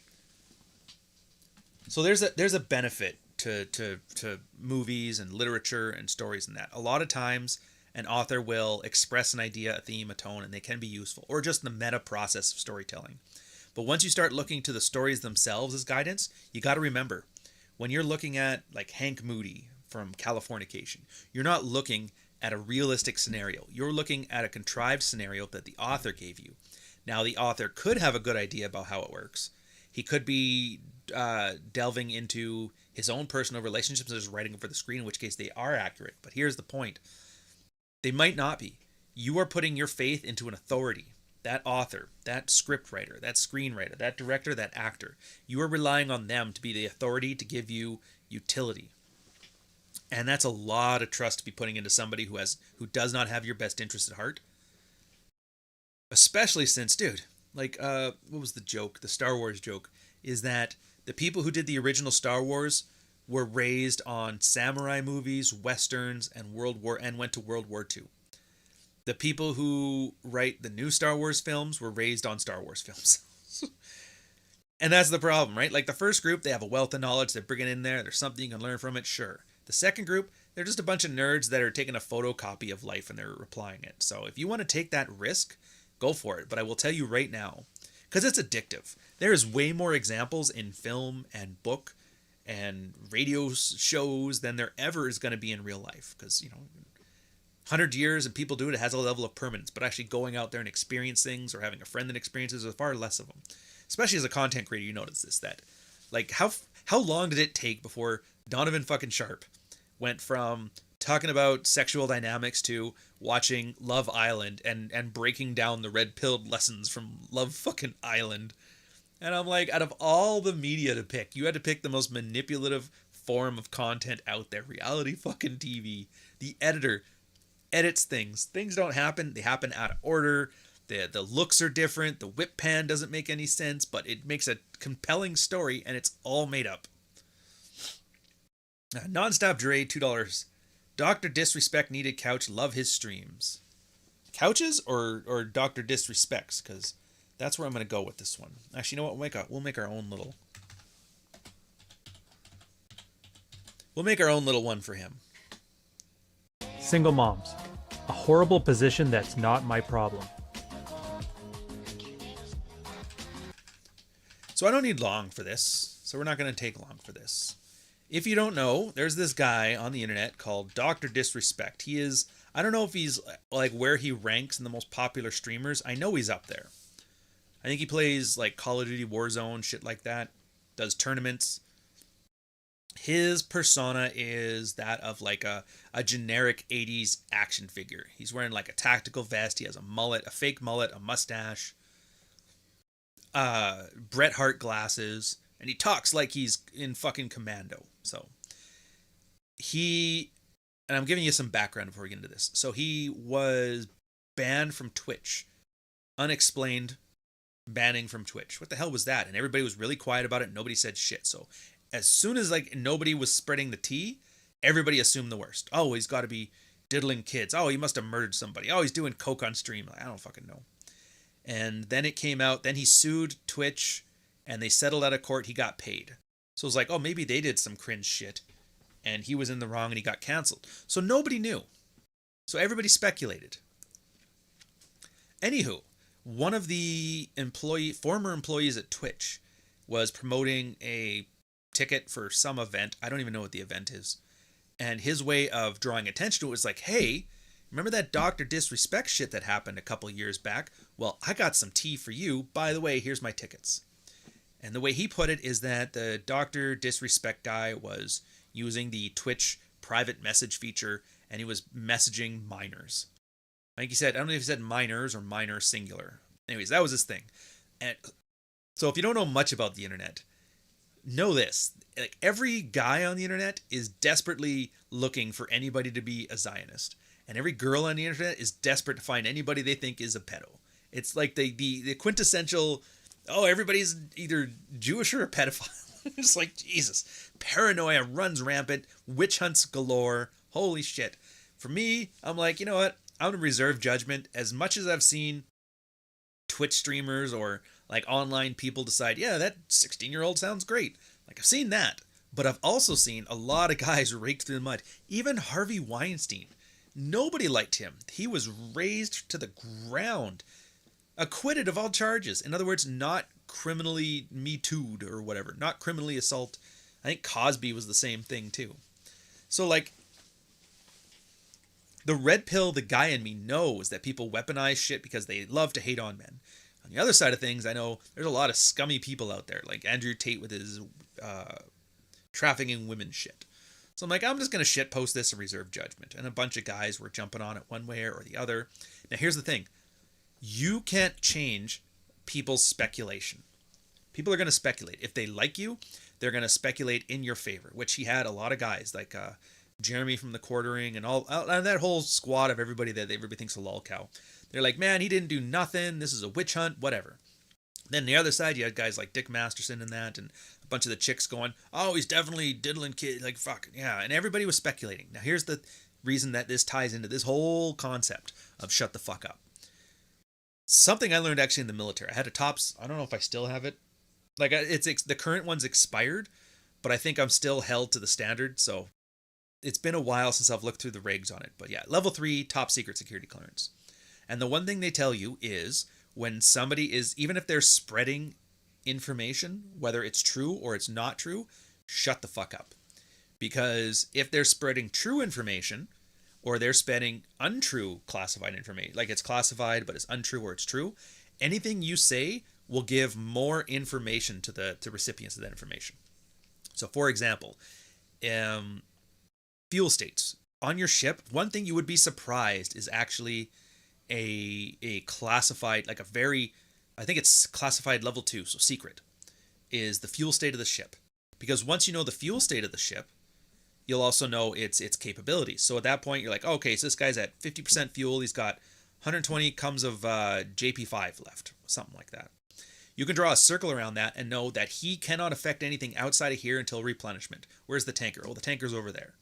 so there's a benefit to movies and literature and stories and that. A lot of times an author will express an idea, a theme, a tone, and they can be useful, or just the meta process of storytelling. But once you start looking to the stories themselves as guidance, you got to remember, when you're looking at like Hank Moody from Californication, you're not looking at a realistic scenario. You're looking at a contrived scenario that the author gave you. Now, the author could have a good idea about how it works. He could be delving into his own personal relationships and just writing them for the screen, in which case they are accurate. But here's the point. They might not be. You are putting your faith into an authority. That author, that scriptwriter, that screenwriter, that director, that actor. You are relying on them to be the authority to give you utility. And that's a lot of trust to be putting into somebody who does not have your best interest at heart. Especially since, dude, like, what was the joke? The Star Wars joke is that the people who did the original Star Wars were raised on samurai movies, westerns, and went to World War II. The people who write the new Star Wars films were raised on Star Wars films. And that's the problem, right? Like the first group, they have a wealth of knowledge. They're bringing in there. There's something you can learn from it. Sure. The second group, they're just a bunch of nerds that are taking a photocopy of life and they're applying it. So if you want to take that risk, go for it. But I will tell you right now, because it's addictive. There is way more examples in film and book and radio shows than there ever is going to be in real life. Because, 100 years and people do it, it has a level of permanence. But actually going out there and experience things or having a friend that experiences, there's far less of them. Especially as a content creator, you notice this, that like how long did it take before Donovan fucking Sharp went from talking about sexual dynamics to watching Love Island and breaking down the red-pilled lessons from Love fucking Island? And I'm like, out of all the media to pick, you had to pick the most manipulative form of content out there. Reality fucking TV. The editor edits things. Things don't happen. They happen out of order. The looks are different. The whip pan doesn't make any sense, but it makes a compelling story, and it's all made up. Nonstop Dre, $2. Dr. Disrespect needed couch. Love his streams. Couches or Dr. Disrespects? Because that's where I'm going to go with this one. Actually, you know what? We'll make our own little... We'll make our own little one for him. Single moms. A horrible position that's not my problem. So I don't need long for this. So we're not going to take long for this. If you don't know, there's this guy on the internet called Dr. Disrespect. He is, I don't know if he's like where he ranks in the most popular streamers. I know he's up there. I think he plays like Call of Duty Warzone, shit like that. Does tournaments. His persona is that of like a generic 80s action figure. He's wearing like a tactical vest. He has a mullet, a fake mullet, a mustache. Bret Hart glasses, and he talks like he's in fucking Commando. So and I'm giving you some background before we get into this. So he was banned from Twitch, unexplained banning from Twitch. What the hell was that? And everybody was really quiet about it. Nobody said shit. So as soon as like nobody was spreading the tea, everybody assumed the worst. Oh, he's got to be diddling kids. Oh, he must have murdered somebody. Oh, he's doing coke on stream. I don't fucking know. And then it came out. Then he sued Twitch, and they settled out of court. He got paid. So it was like, oh, maybe they did some cringe shit, and he was in the wrong, and he got canceled. So nobody knew. So everybody speculated. Anywho, one of the former employees at Twitch was promoting a ticket for some event. I don't even know what the event is. And his way of drawing attention to it was like, hey, remember that Dr. Disrespect shit that happened a couple years back? Well, I got some tea for you. By the way, here's my tickets. And the way he put it is that the Dr. Disrespect guy was using the Twitch private message feature, and he was messaging minors. I think he said, I don't know if he said minors or minor singular. Anyways, that was his thing. And so if you don't know much about the internet, know this. Like, every guy on the internet is desperately looking for anybody to be a Zionist. And every girl on the internet is desperate to find anybody they think is a pedo. It's like the quintessential, oh, everybody's either Jewish or a pedophile. It's like, Jesus. Paranoia runs rampant. Witch hunts galore. Holy shit. For me, I'm like, you know what? I'm going to reserve judgment. As much as I've seen Twitch streamers or like online people decide, yeah, that 16-year-old sounds great. Like, I've seen that. But I've also seen a lot of guys raked through the mud. Even Harvey Weinstein. Nobody liked him. He was razed to the ground. Acquitted of all charges. In other words, not criminally Me Too'd or whatever. Not criminally assault. I think Cosby was the same thing too. So like, the red pill, the guy in me knows that people weaponize shit because they love to hate on men. On the other side of things, I know there's a lot of scummy people out there, like Andrew Tate with his trafficking women shit. So I'm like, I'm just going to shit post this and reserve judgment. And a bunch of guys were jumping on it one way or the other. Now, here's the thing. You can't change people's speculation. People are going to speculate. If they like you, they're going to speculate in your favor, which he had a lot of guys like Jeremy from the Quartering and all and that whole squad of everybody that everybody thinks a lol cow. They're like, man, he didn't do nothing. This is a witch hunt, whatever. Then the other side, you had guys like Dick Masterson and that, and a bunch of the chicks going, oh, he's definitely diddling kids, like, fuck, yeah. And everybody was speculating. Now, here's the reason that this ties into this whole concept of shut the fuck up. Something I learned actually in the military. I had a TOPS, I don't know if I still have it. Like, it's the current one's expired, but I think I'm still held to the standard, so it's been a while since I've looked through the regs on it. But yeah, level 3 top secret security clearance. And the one thing they tell you is when somebody is, even if they're spreading information, whether it's true or it's not true, shut the fuck up. Because if they're spreading true information or they're spreading untrue classified information, like it's classified but it's untrue or it's true, anything you say will give more information to the recipients of that information. So for example, fuel states on your ship, one thing you would be surprised is actually a classified, like a very, I think it's classified level 2, so secret, is the fuel state of the ship. Because once you know the fuel state of the ship, you'll also know its capabilities. So at that point, you're like, oh, okay, so this guy's at 50% fuel. He's got 120 comes of JP5 left, something like that. You can draw a circle around that and know that he cannot affect anything outside of here until replenishment. Where's the tanker? Well, the tanker's over there.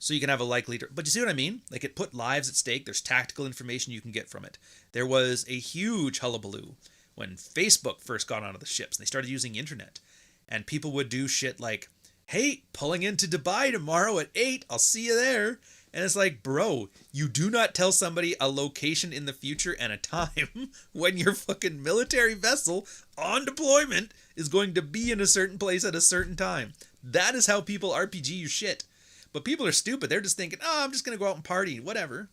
So you can have a likely, but you see what I mean? Like, it put lives at stake. There's tactical information you can get from it. There was a huge hullabaloo when Facebook first got onto the ships and they started using the internet. And people would do shit like, hey, pulling into Dubai tomorrow at 8, I'll see you there. And it's like, bro, you do not tell somebody a location in the future and a time when your fucking military vessel on deployment is going to be in a certain place at a certain time. That is how people RPG you shit. But people are stupid. They're just thinking, oh, I'm just going to go out and party, whatever.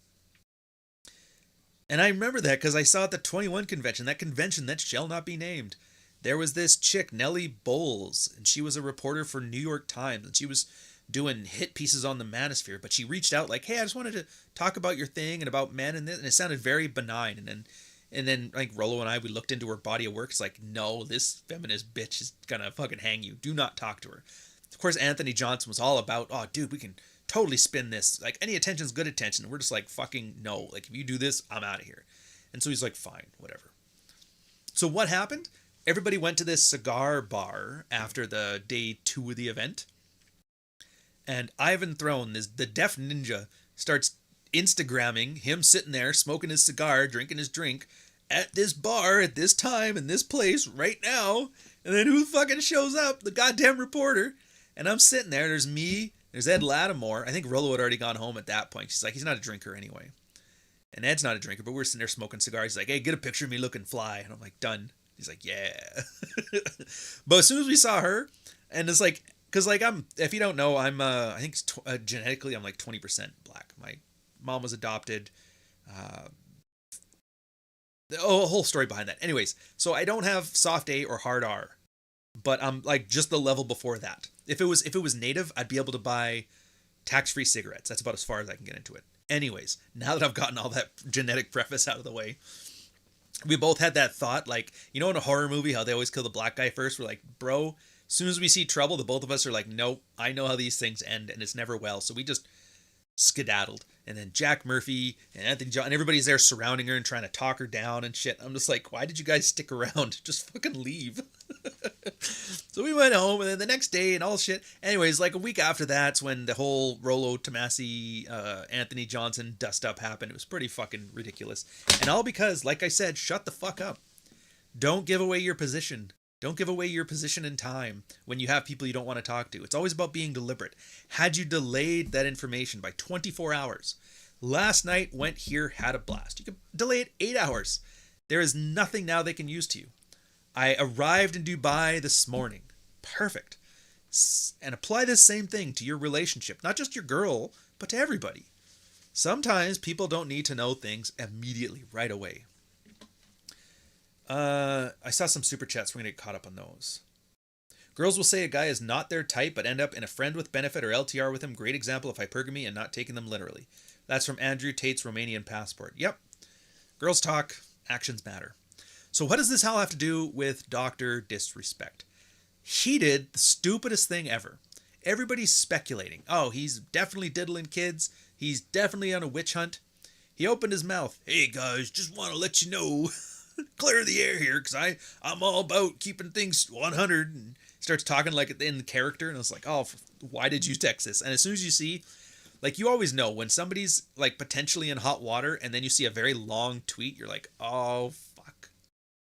And I remember that because I saw at the 21 convention, that shall not be named. There was this chick, Nellie Bowles, and she was a reporter for New York Times, and she was doing hit pieces on the manosphere, but she reached out like, hey, I just wanted to talk about your thing and about men and this, and it sounded very benign. And then And then like Rolo and I, we looked into her body of work. It's like, no, this feminist bitch is gonna fucking hang you. Do not talk to her. Of course, Anthony Johnson was all about, oh, dude, we can totally spin this. Like, any attention's good attention. And we're just like, fucking no. Like, if you do this, I'm out of here. And so he's like, fine, whatever. So what happened? Everybody went to this cigar bar after the day 2 of the event. And Ivan Throne, the deaf ninja, starts Instagramming him sitting there, smoking his cigar, drinking his drink, at this bar, at this time, in this place, right now. And then who fucking shows up? The goddamn reporter. And I'm sitting there, there's me, there's Ed Lattimore. I think Rolo had already gone home at that point. She's like, he's not a drinker anyway. And Ed's not a drinker, but we're sitting there smoking cigars. He's like, hey, get a picture of me looking fly. And I'm like, done. He's like, yeah. But as soon as we saw her, and it's like, because like if you don't know, I'm I think genetically I'm like 20% black. My mom was adopted. A whole story behind that. Anyways, so I don't have soft A or hard R, but I'm like just the level before that. If it was native, I'd be able to buy tax-free cigarettes. That's about as far as I can get into it. Anyways, now that I've gotten all that genetic preface out of the way, we both had that thought, like, you know, in a horror movie, how they always kill the black guy first. We're like, bro, as soon as we see trouble, the both of us are like, nope, I know how these things end, and it's never well. So we just skedaddled. And then Jack Murphy and Anthony John, and everybody's there surrounding her and trying to talk her down and shit. I'm just like, why did you guys stick around? Just fucking leave. So we went home, and then the next day and all shit. Anyways, like a week after that's when the whole Rolo Tomasi, Anthony Johnson dust up happened. It was pretty fucking ridiculous. And all because, like I said, shut the fuck up. Don't give away your position. Don't give away your position in time when you have people you don't want to talk to. It's always about being deliberate. Had you delayed that information by 24 hours, last night went here, had a blast. You could delay it 8 hours. There is nothing now they can use to you. I arrived in Dubai this morning. Perfect. And apply this same thing to your relationship. Not just your girl, but to everybody. Sometimes people don't need to know things immediately, right away. I saw some super chats. We're going to get caught up on those. Girls will say a guy is not their type, but end up in a friend with benefit or LTR with him. Great example of hypergamy and not taking them literally. That's from Andrew Tate's Romanian passport. Yep. Girls talk, actions matter. So what does this all have to do with Dr. Disrespect? He did the stupidest thing ever. Everybody's speculating. Oh, he's definitely diddling kids. He's definitely on a witch hunt. He opened his mouth. Hey guys, just want to let you know, clear the air here, because I'm all about keeping things 100. And starts talking like in the character, and it's like, oh, why did you text this? And as soon as you see, like, you always know when somebody's like potentially in hot water, and then you see a very long tweet, you're like, oh fuck,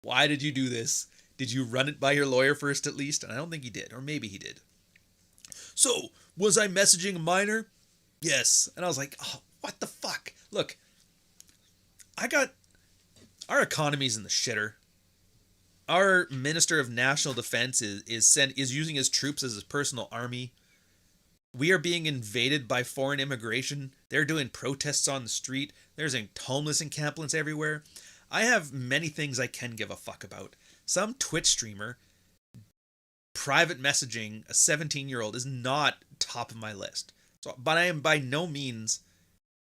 why did you do this? Did you run it by your lawyer first at least? And I don't think he did, or maybe he did. So, was I messaging a minor? Yes. And I was like, oh, what the fuck? Look, our economy's in the shitter. Our Minister of National Defense is using his troops as his personal army. We are being invaded by foreign immigration. They're doing protests on the street. There's homeless encampments everywhere. I have many things I can give a fuck about. Some Twitch streamer private messaging a 17-year-old is not top of my list. So, but I am by no means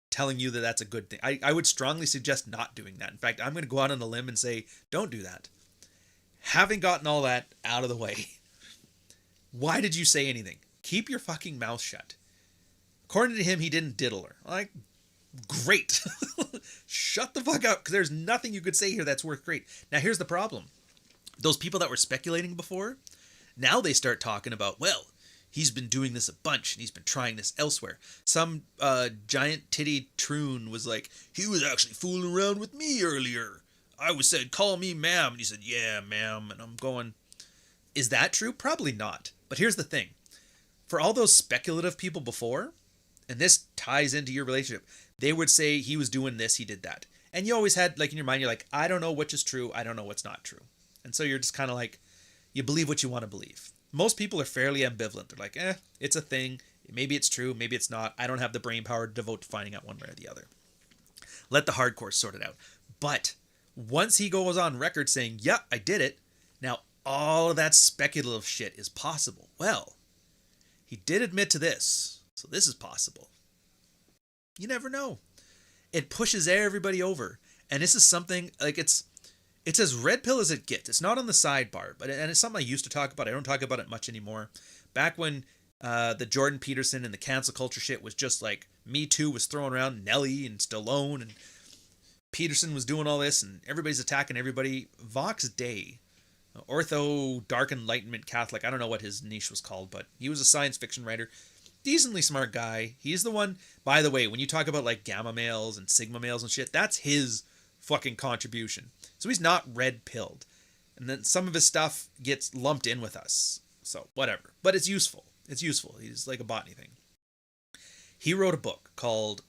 telling you that that's a good thing. I would strongly suggest not doing that. In fact, I'm going to go out on a limb and say, don't do that. Having gotten all that out of the way, why did you say anything? Keep your fucking mouth shut. According to him, he didn't diddle her. Like, great. Shut the fuck up, because there's nothing you could say here that's worth great. Now, here's the problem. Those people that were speculating before, now they start talking about, well, he's been doing this a bunch, and he's been trying this elsewhere. Some giant titty troon was like, he was actually fooling around with me earlier. I was said, call me ma'am. And he said, yeah, ma'am. And I'm going, is that true? Probably not. But here's the thing. For all those speculative people before, and this ties into your relationship, they would say he was doing this, he did that. And you always had, like, in your mind, you're like, I don't know which is true. I don't know what's not true. And so you're just kind of like, you believe what you want to believe. Most people are fairly ambivalent. They're like, it's a thing. Maybe it's true. Maybe it's not. I don't have the brain power to devote to finding out one way or the other. Let the hardcore sort it out. But once he goes on record saying, yeah, I did it, now all of that speculative shit is possible. Well, he did admit to this, so this is possible. You never know. It pushes everybody over. And this is something like it's as red pill as it gets. It's not on the sidebar, and it's something I used to talk about. I don't talk about it much anymore. Back when the Jordan Peterson and the cancel culture shit was just like Me Too was throwing around Nelly and Stallone, and Peterson was doing all this, and everybody's attacking everybody. Vox Day, Ortho Dark Enlightenment Catholic, I don't know what his niche was called, but he was a science fiction writer. Decently smart guy. He's the one, by the way, when you talk about like gamma males and sigma males and shit, that's his fucking contribution. So he's not red pilled. And then some of his stuff gets lumped in with us. So whatever. But it's useful. It's useful. He's like a botany thing. He wrote a book called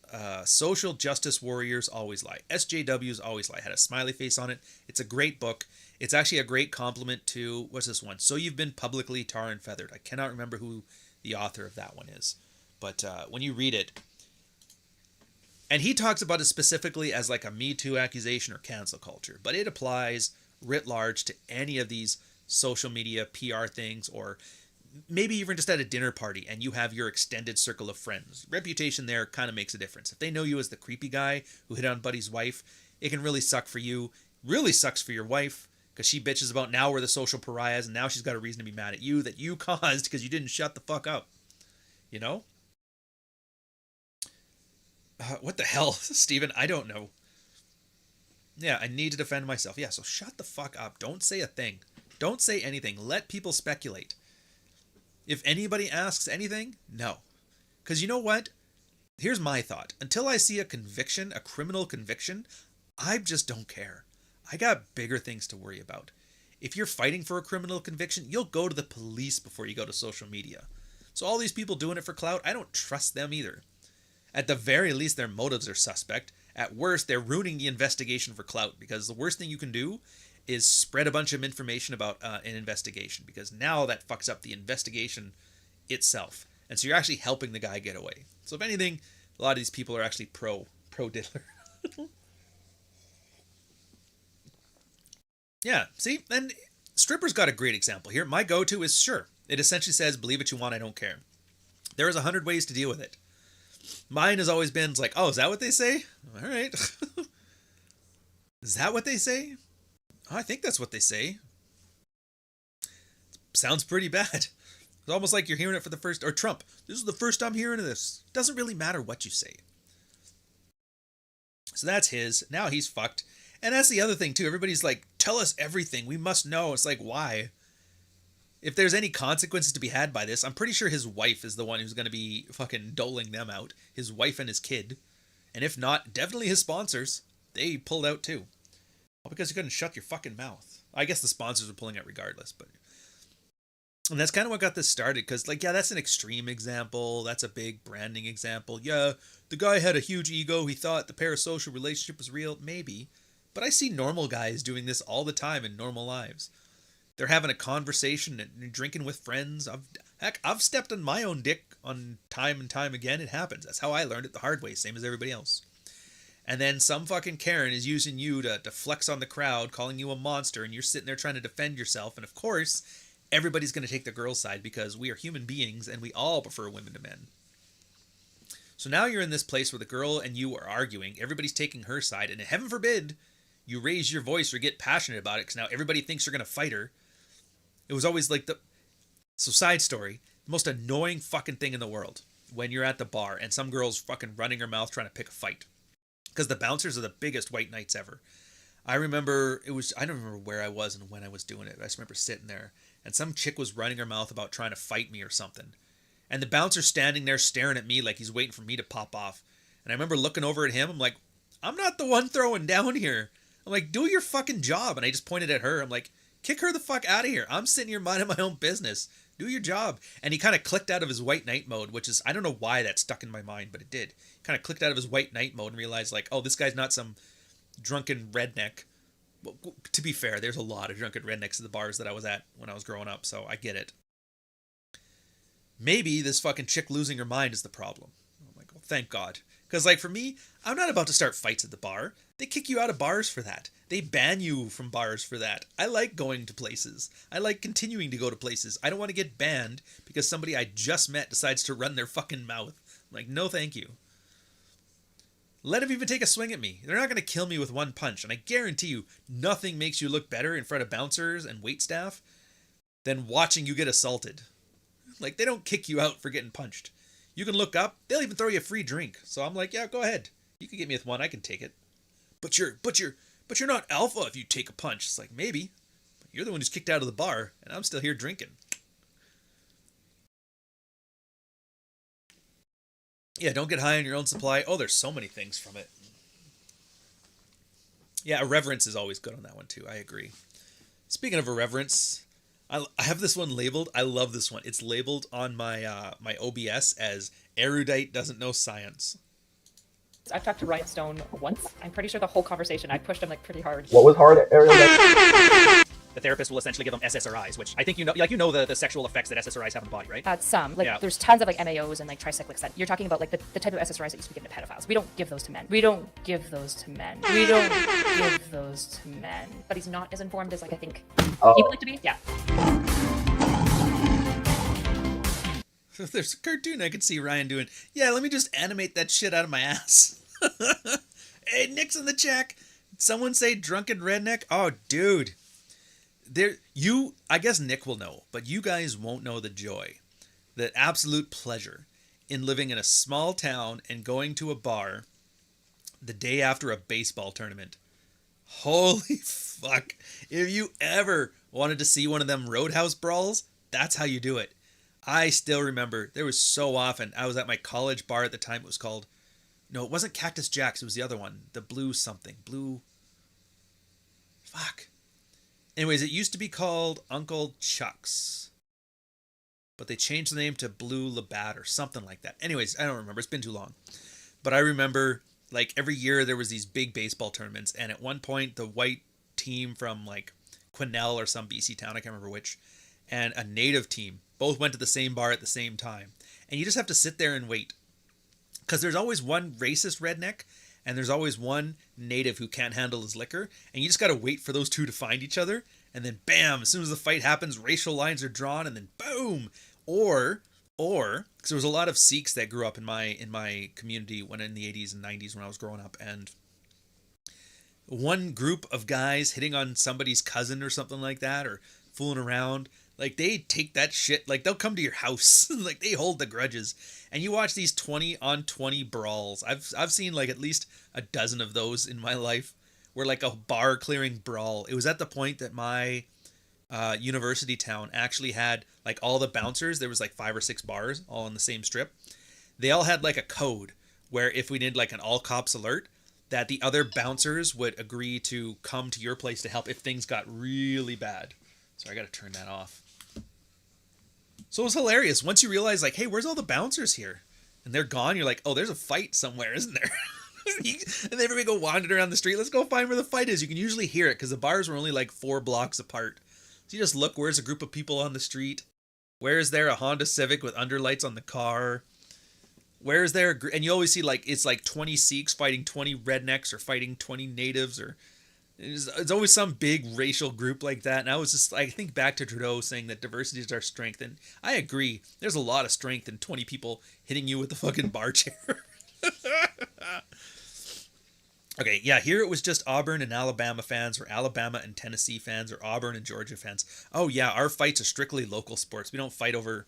Social Justice Warriors Always Lie. SJWs Always Lie. Had a smiley face on it. It's a great book. It's actually a great compliment to, what's this one? So You've Been Publicly Tar and Feathered. I cannot remember who the author of that one is. But when you read it, and he talks about it specifically as like a Me Too accusation or cancel culture, but it applies writ large to any of these social media PR things, or maybe even just at a dinner party and you have your extended circle of friends. Reputation there kind of makes a difference. If they know you as the creepy guy who hit on Buddy's wife, it can really suck for you. Really sucks for your wife, because she bitches about now we're the social pariahs, and now she's got a reason to be mad at you that you caused because you didn't shut the fuck up. You know? What the hell, Steven? I don't know. Yeah, I need to defend myself. Yeah, so shut the fuck up. Don't say a thing. Don't say anything. Let people speculate. If anybody asks anything, no. Because you know what? Here's my thought. Until I see a conviction, a criminal conviction, I just don't care. I got bigger things to worry about. If you're fighting for a criminal conviction, you'll go to the police before you go to social media. So all these people doing it for clout, I don't trust them either. At the very least, their motives are suspect. At worst, they're ruining the investigation for clout, because the worst thing you can do is spread a bunch of information about an investigation, because now that fucks up the investigation itself. And so you're actually helping the guy get away. So if anything, a lot of these people are actually pro diddler. Yeah, see? And Stripper's got a great example here. My go-to is sure. It essentially says, believe what you want, I don't care. There is 100 ways to deal with it. Mine has always been like, oh, is that what they say? All right. Is that what they say? Oh, I think that's what they say. Sounds pretty bad. It's almost like you're hearing it for the first... Or Trump, this is the first I'm hearing of this. Doesn't really matter what you say. So that's his. Now he's fucked. And that's the other thing, too. Everybody's like, tell us everything. We must know. It's like, why? If there's any consequences to be had by this, I'm pretty sure his wife is the one who's going to be fucking doling them out. His wife and his kid. And if not, definitely his sponsors. They pulled out, too. Well, because you couldn't shut your fucking mouth. I guess the sponsors were pulling out regardless, but... And that's kind of what got this started, because, like, yeah, that's an extreme example. That's a big branding example. Yeah, the guy had a huge ego. He thought the parasocial relationship was real. Maybe. But I see normal guys doing this all the time in normal lives. They're having a conversation and drinking with friends. I've stepped on my own dick on time and time again. It happens. That's how I learned it the hard way, same as everybody else. And then some fucking Karen is using you to flex on the crowd, calling you a monster, and you're sitting there trying to defend yourself. And of course, everybody's going to take the girl's side, because we are human beings and we all prefer women to men. So now you're in this place where the girl and you are arguing. Everybody's taking her side, and heaven forbid you raise your voice or get passionate about it, because now everybody thinks you're going to fight her. It was always like So side story, the most annoying fucking thing in the world, when you're at the bar and some girl's fucking running her mouth trying to pick a fight. Because the bouncers are the biggest white knights ever. I don't remember where I was and when I was doing it. I just remember sitting there, and some chick was running her mouth about trying to fight me or something. And the bouncer's standing there staring at me like he's waiting for me to pop off. And I remember looking over at him. I'm like, I'm not the one throwing down here. I'm like, do your fucking job. And I just pointed at her. I'm like, kick her the fuck out of here. I'm sitting here minding my own business. Do your job. And he kind of clicked out of his white knight mode, which is, I don't know why that stuck in my mind, but it did. He kind of clicked out of his white knight mode and realized, like, oh, this guy's not some drunken redneck. Well, to be fair, there's a lot of drunken rednecks at the bars that I was at when I was growing up, so I get it. Maybe this fucking chick losing her mind is the problem. I'm like, oh, thank God. Because, like, for me, I'm not about to start fights at the bar. They kick you out of bars for that. They ban you from bars for that. I like going to places. I like continuing to go to places. I don't want to get banned because somebody I just met decides to run their fucking mouth. I'm like, no thank you. Let him even take a swing at me. They're not going to kill me with one punch. And I guarantee you, nothing makes you look better in front of bouncers and waitstaff than watching you get assaulted. Like, they don't kick you out for getting punched. You can look up. They'll even throw you a free drink. So I'm like, yeah, go ahead. You can get me with one. I can take it. But you're not alpha if you take a punch. It's like, maybe. But you're the one who's kicked out of the bar, and I'm still here drinking. Yeah, don't get high on your own supply. Oh, there's so many things from it. Yeah, irreverence is always good on that one too. I agree. Speaking of irreverence, I have this one labeled. I love this one. It's labeled on my my OBS as erudite doesn't know science. I've talked to Ryan Stone once. I'm pretty sure the whole conversation I pushed him like pretty hard. What was hard, Ariel? The therapist will essentially give them SSRIs, which I think the sexual effects that SSRIs have on the body, right? Some. There's tons of like MAOs and like tricyclics that you're talking about, like the type of SSRIs that used to be given to pedophiles. We don't give those to men. We don't give those to men. But he's not as informed as like I think he would like to be. Yeah. There's a cartoon I could see Ryan doing. Yeah, let me just animate that shit out of my ass. Hey, Nick's in the check. Someone say drunken redneck. Oh, dude. I guess Nick will know, but you guys won't know the joy, the absolute pleasure in living in a small town and going to a bar the day after a baseball tournament. Holy fuck. If you ever wanted to see one of them roadhouse brawls, that's how you do it. I still remember there was so often I was at my college bar at the time. It was called, no, it wasn't Cactus Jack's. It was the other one, the blue something, fuck. Anyways, it used to be called Uncle Chuck's, but they changed the name to Blue Labatt or something like that. Anyways, I don't remember. It's been too long. But I remember, like, every year there was these big baseball tournaments, and at one point the white team from, like, Quesnel or some BC town, I can't remember which, and a native team both went to the same bar at the same time. And you just have to sit there and wait. Because there's always one racist redneck, and there's always one native who can't handle his liquor, and you just got to wait for those two to find each other, and then bam, as soon as the fight happens, racial lines are drawn, and then boom. Or because there was a lot of Sikhs that grew up in my community when in the 80s and 90s when I was growing up, and one group of guys hitting on somebody's cousin or something like that, or fooling around, like, they take that shit, like, they'll come to your house, like, they hold the grudges, and you watch these 20-on-20 brawls. I've seen, like, at least a dozen of those in my life, where, like, a bar-clearing brawl. It was at the point that my university town actually had, like, all the bouncers, there was, like, 5 or 6 bars, all on the same strip. They all had, like, a code, where if we did, like, an all-cops alert, that the other bouncers would agree to come to your place to help if things got really bad. So I gotta turn that off. So it was hilarious. Once you realize, like, hey, where's all the bouncers here? And they're gone, you're like, oh, there's a fight somewhere, isn't there? And everybody go wandering around the street. Let's go find where the fight is. You can usually hear it because the bars were only like 4 blocks apart. So you just look, where's a group of people on the street? Where is there a Honda Civic with underlights on the car? Where is there and you always see, like, it's like 20 Sikhs fighting 20 rednecks or fighting 20 natives, or it's always some big racial group like that. And I think back to Trudeau saying that diversity is our strength, and I agree. There's a lot of strength in 20 people hitting you with the fucking bar chair. Okay, yeah, here it was just Auburn and Alabama fans, or Alabama and Tennessee fans, or Auburn and Georgia fans. Oh yeah, our fights are strictly local sports. We don't fight over,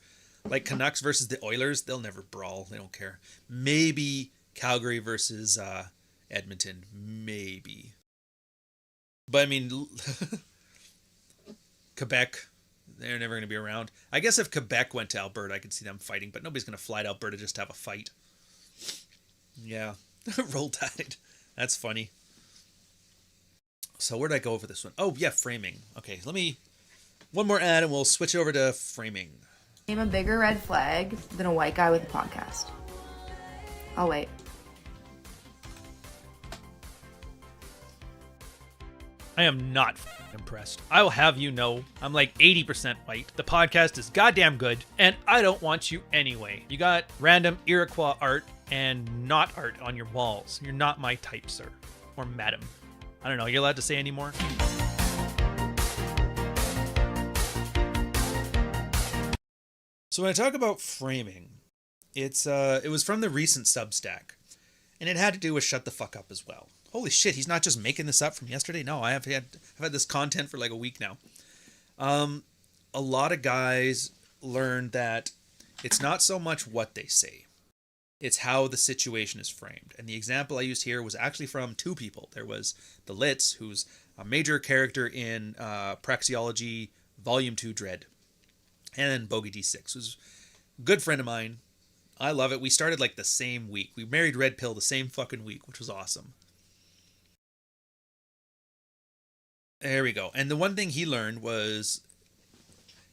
like, Canucks versus the Oilers. They'll never brawl. They don't care. Maybe Calgary versus Edmonton. Maybe. But I mean, Quebec, they're never going to be around. I guess if Quebec went to Alberta, I could see them fighting, but nobody's going to fly to Alberta just to have a fight. Yeah, Roll Tide. That's funny. So where'd I go over this one? Oh, yeah, framing. Okay, one more ad and we'll switch over to framing. Name a bigger red flag than a white guy with a podcast. I'll wait. I am not impressed. I will have you know, I'm like 80% white. The podcast is goddamn good, and I don't want you anyway. You got random Iroquois art and not art on your walls. You're not my type, sir. Or madam. I don't know, you allowed to say any more? So when I talk about framing, it was from the recent Substack. And it had to do with shut the fuck up as well. Holy shit, he's not just making this up from yesterday. No, I've had this content for like a week now. A lot of guys learned that it's not so much what they say, it's how the situation is framed. And the example I used here was actually from two people. There was the Litz, who's a major character in Praxeology Volume 2 Dread. And then Bogey D6, who's a good friend of mine. I love it. We started like the same week. We married Red Pill the same fucking week, which was awesome. There we go. And the one thing he learned was,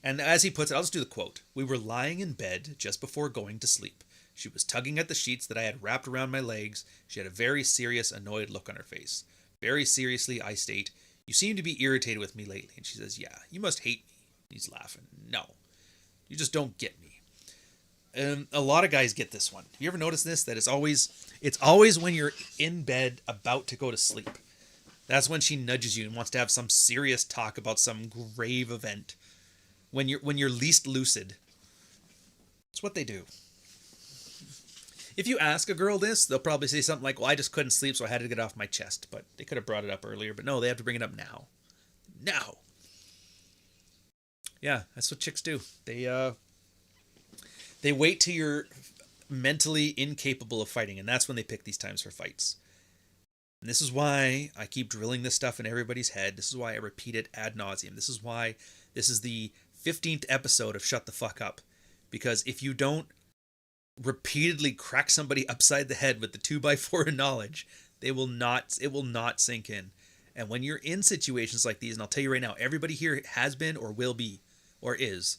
and as he puts it, I'll just do the quote. We were lying in bed just before going to sleep. She was tugging at the sheets that I had wrapped around my legs. She had a very serious, annoyed look on her face. Very seriously, I state, you seem to be irritated with me lately. And she says, yeah, you must hate me. He's laughing. No, you just don't get me. And a lot of guys get this one. Have you ever noticed this? That it's always when you're in bed about to go to sleep. That's when she nudges you and wants to have some serious talk about some grave event. When you're least lucid. It's what they do. If you ask a girl this, they'll probably say something like, well, I just couldn't sleep, so I had to get it off my chest. But they could have brought it up earlier. But no, they have to bring it up now. Now. Yeah, that's what chicks do. They wait till you're mentally incapable of fighting, and that's when they pick these times for fights. And this is why I keep drilling this stuff in everybody's head. This is why I repeat it ad nauseum. This is why this is the 15th episode of Shut the Fuck Up. Because if you don't repeatedly crack somebody upside the head with the 2x4 of knowledge, it will not sink in. And when you're in situations like these, and I'll tell you right now, everybody here has been or will be or is,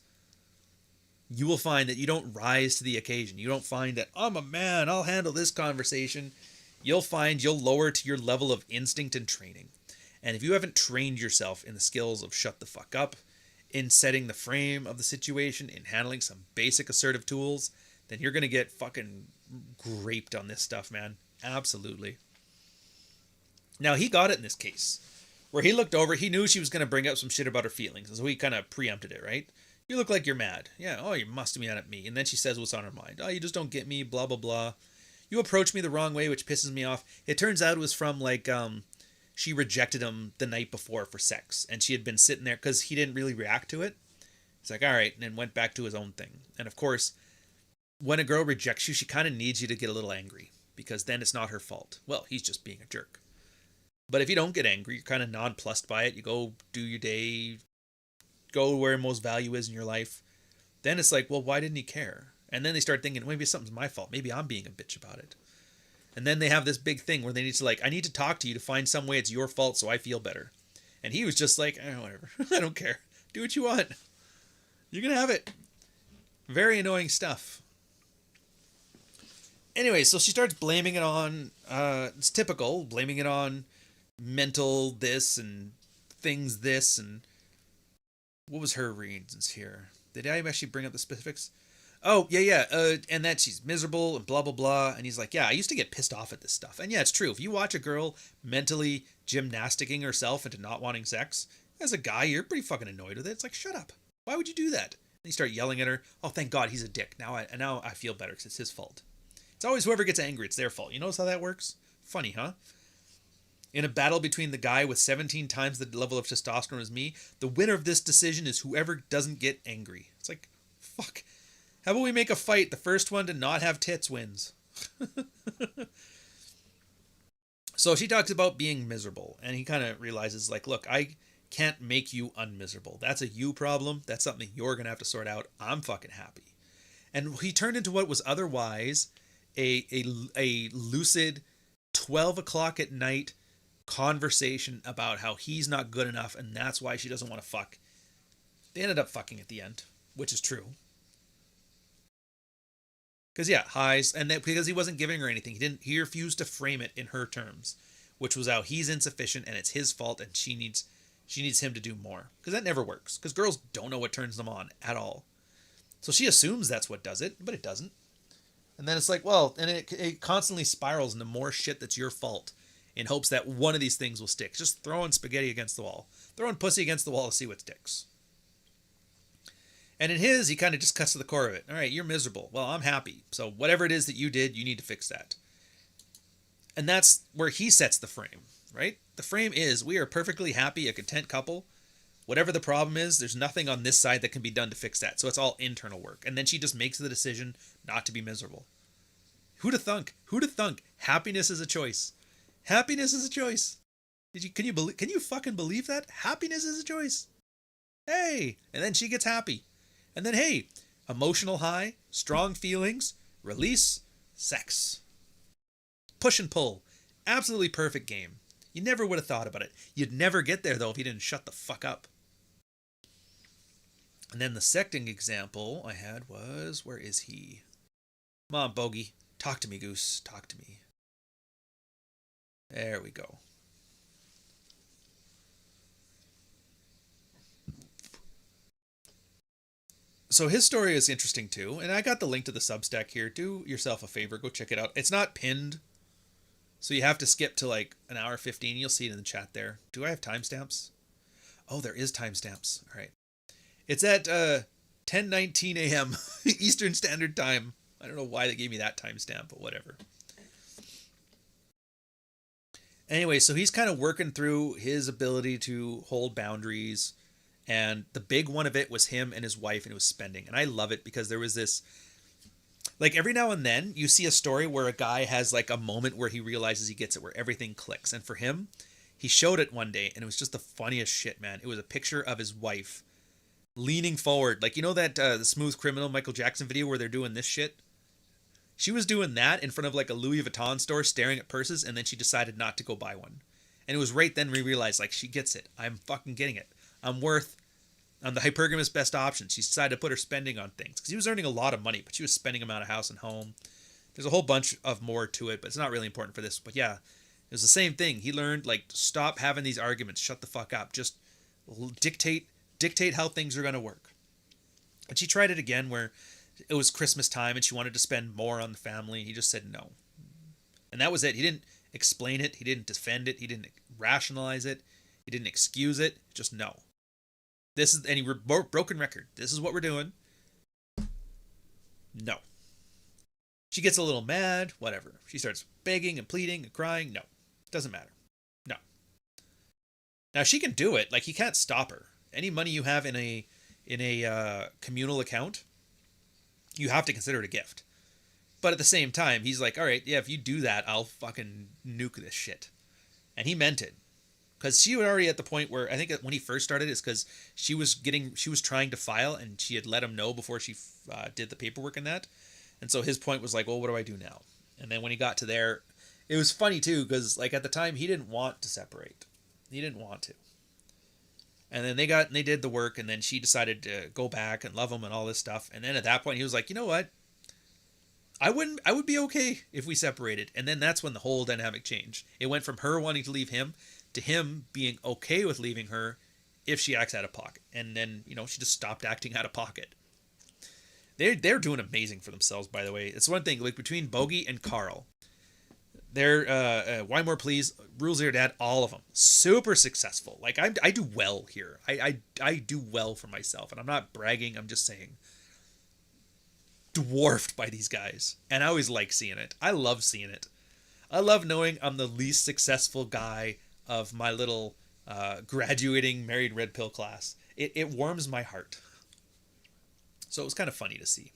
you will find that you don't rise to the occasion. You don't find that, I'm a man, I'll handle this conversation. You'll find you'll lower to your level of instinct and training. And if you haven't trained yourself in the skills of shut the fuck up, in setting the frame of the situation, in handling some basic assertive tools, then you're going to get fucking graped on this stuff, man. Absolutely. Now, he got it in this case, where he looked over, he knew she was going to bring up some shit about her feelings, and so he kind of preempted it, right? You look like you're mad. Yeah, oh, you must be mad at me. And then she says what's on her mind. Oh, you just don't get me, blah, blah, blah. You approach me the wrong way, which pisses me off. It turns out it was from, like, she rejected him the night before for sex, and she had been sitting there because he didn't really react to it. He's like, all right, and then went back to his own thing. And, of course, when a girl rejects you, she kind of needs you to get a little angry, because then it's not her fault. Well, he's just being a jerk. But if you don't get angry, you're kind of nonplussed by it. You go do your day, go where most value is in your life. Then it's like, well, why didn't he care? And then they start thinking, maybe something's my fault. Maybe I'm being a bitch about it. And then they have this big thing where they need to like, I need to talk to you to find some way it's your fault so I feel better. And he was just like, whatever. I don't care. Do what you want. You can have it. Very annoying stuff. Anyway, so she starts blaming it on, it's typical, blaming it on mental this and things this and what was her reasons here? Did I actually bring up the specifics? Oh, yeah. And that she's miserable and blah, blah, blah. And he's like, yeah, I used to get pissed off at this stuff. And yeah, it's true. If you watch a girl mentally gymnasticking herself into not wanting sex, as a guy, you're pretty fucking annoyed with it. It's like, shut up. Why would you do that? And you start yelling at her. Oh, thank God he's a dick. Now I feel better because it's his fault. It's always whoever gets angry, it's their fault. You notice how that works? Funny, huh? In a battle between the guy with 17 times the level of testosterone as me, the winner of this decision is whoever doesn't get angry. It's like, fuck. How about we make a fight? The first one to not have tits wins. So she talks about being miserable, and he kind of realizes, like, look, I can't make you unmiserable. That's a you problem. That's something you're going to have to sort out. I'm fucking happy. And he turned into what was otherwise a lucid 12 o'clock at night conversation about how he's not good enough and that's why she doesn't want to fuck. They ended up fucking at the end, which is true. Because yeah, highs, and that because he wasn't giving her anything, he refused to frame it in her terms, which was how he's insufficient and it's his fault and she needs him to do more. Because that never works. Because girls don't know what turns them on at all. So she assumes that's what does it, but it doesn't. And then it's like, well, and it constantly spirals into more shit that's your fault in hopes that one of these things will stick. Just throwing spaghetti against the wall. Throwing pussy against the wall to see what sticks. And in his, he kind of just cuts to the core of it. All right, you're miserable. Well, I'm happy. So whatever it is that you did, you need to fix that. And that's where he sets the frame, right? The frame is we are perfectly happy, a content couple. Whatever the problem is, there's nothing on this side that can be done to fix that. So it's all internal work. And then she just makes the decision not to be miserable. Who'd have thunk? Who'd have thunk? Happiness is a choice. Happiness is a choice. Can you fucking believe that? Happiness is a choice. Hey, and then she gets happy. And then hey, emotional high, strong feelings, release, sex. Push and pull. Absolutely perfect game. You never would have thought about it. You'd never get there though if you didn't shut the fuck up. And then the second example I had was, where is he? Come on, Bogey. Talk to me, Goose. Talk to me. There we go. So his story is interesting too, and I got the link to the Substack here. Do yourself a favor, go check it out. It's not pinned, so you have to skip to like an hour 15. You'll see it in the chat there. Do I have timestamps? Oh, there is timestamps. All right. It's at 10:19 a.m. Eastern Standard Time. I don't know why they gave me that timestamp, but whatever. Anyway, so he's kind of working through his ability to hold boundaries. And the big one of it was him and his wife, and it was spending. And I love it because there was this, like every now and then you see a story where a guy has like a moment where he realizes he gets it, where everything clicks. And for him, he showed it one day and it was just the funniest shit, man. It was a picture of his wife leaning forward. Like, you know that the Smooth Criminal Michael Jackson video where they're doing this shit? She was doing that in front of like a Louis Vuitton store staring at purses, and then she decided not to go buy one. And it was right then we realized, like, she gets it. I'm fucking getting it. I'm the hypergamous best option. She decided to put her spending on things because he was earning a lot of money, but she was spending them out of house and home. There's a whole bunch of more to it, but it's not really important for this. But yeah, it was the same thing. He learned, like, stop having these arguments. Shut the fuck up. Just dictate how things are going to work. And she tried it again where it was Christmas time and she wanted to spend more on the family. He just said no. And that was it. He didn't explain it. He didn't defend it. He didn't rationalize it. He didn't excuse it. Just no. This is any broken record. This is what we're doing. No. She gets a little mad, whatever. She starts begging and pleading and crying. No. Doesn't matter. No. Now she can do it. Like, he can't stop her. Any money you have in a communal account, you have to consider it a gift. But at the same time, he's like, all right, yeah, if you do that, I'll fucking nuke this shit. And he meant it. Because she was already at the point where, I think when he first started, it's because she was trying to file and she had let him know before she did the paperwork and that. And so his point was like, well, what do I do now? And then when he got to there, it was funny too, because like at the time he didn't want to separate. He didn't want to. And then they did the work, and then she decided to go back and love him and all this stuff. And then at that point he was like, you know what? I would be okay if we separated. And then that's when the whole dynamic changed. It went from her wanting to leave him to him being okay with leaving her if she acts out of pocket. And then, you know, she just stopped acting out of pocket. They're doing amazing for themselves, by the way. It's one thing, like between Bogey and Carl, they're Why More Please, Rules of Your Dad, all of them super successful. Like I do well here. I do well for myself, and I'm not bragging. I'm just saying, dwarfed by these guys, and I always like seeing it. I love seeing it. I love knowing I'm the least successful guy of my little graduating married red pill class. It warms my heart. So it was kind of funny to see.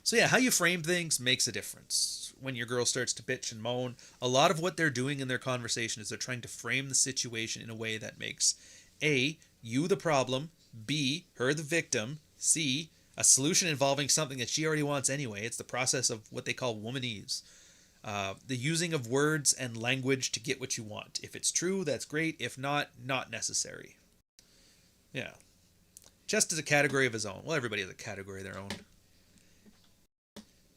So yeah, how you frame things makes a difference. When your girl starts to bitch and moan, a lot of what they're doing in their conversation is they're trying to frame the situation in a way that makes A, you the problem, B, her the victim, C, a solution involving something that she already wants anyway. It's the process of what they call womanese. The using of words and language to get what you want. If it's true, that's great. If not, not necessary. Yeah. Just as a category of his own. Well, everybody has a category of their own.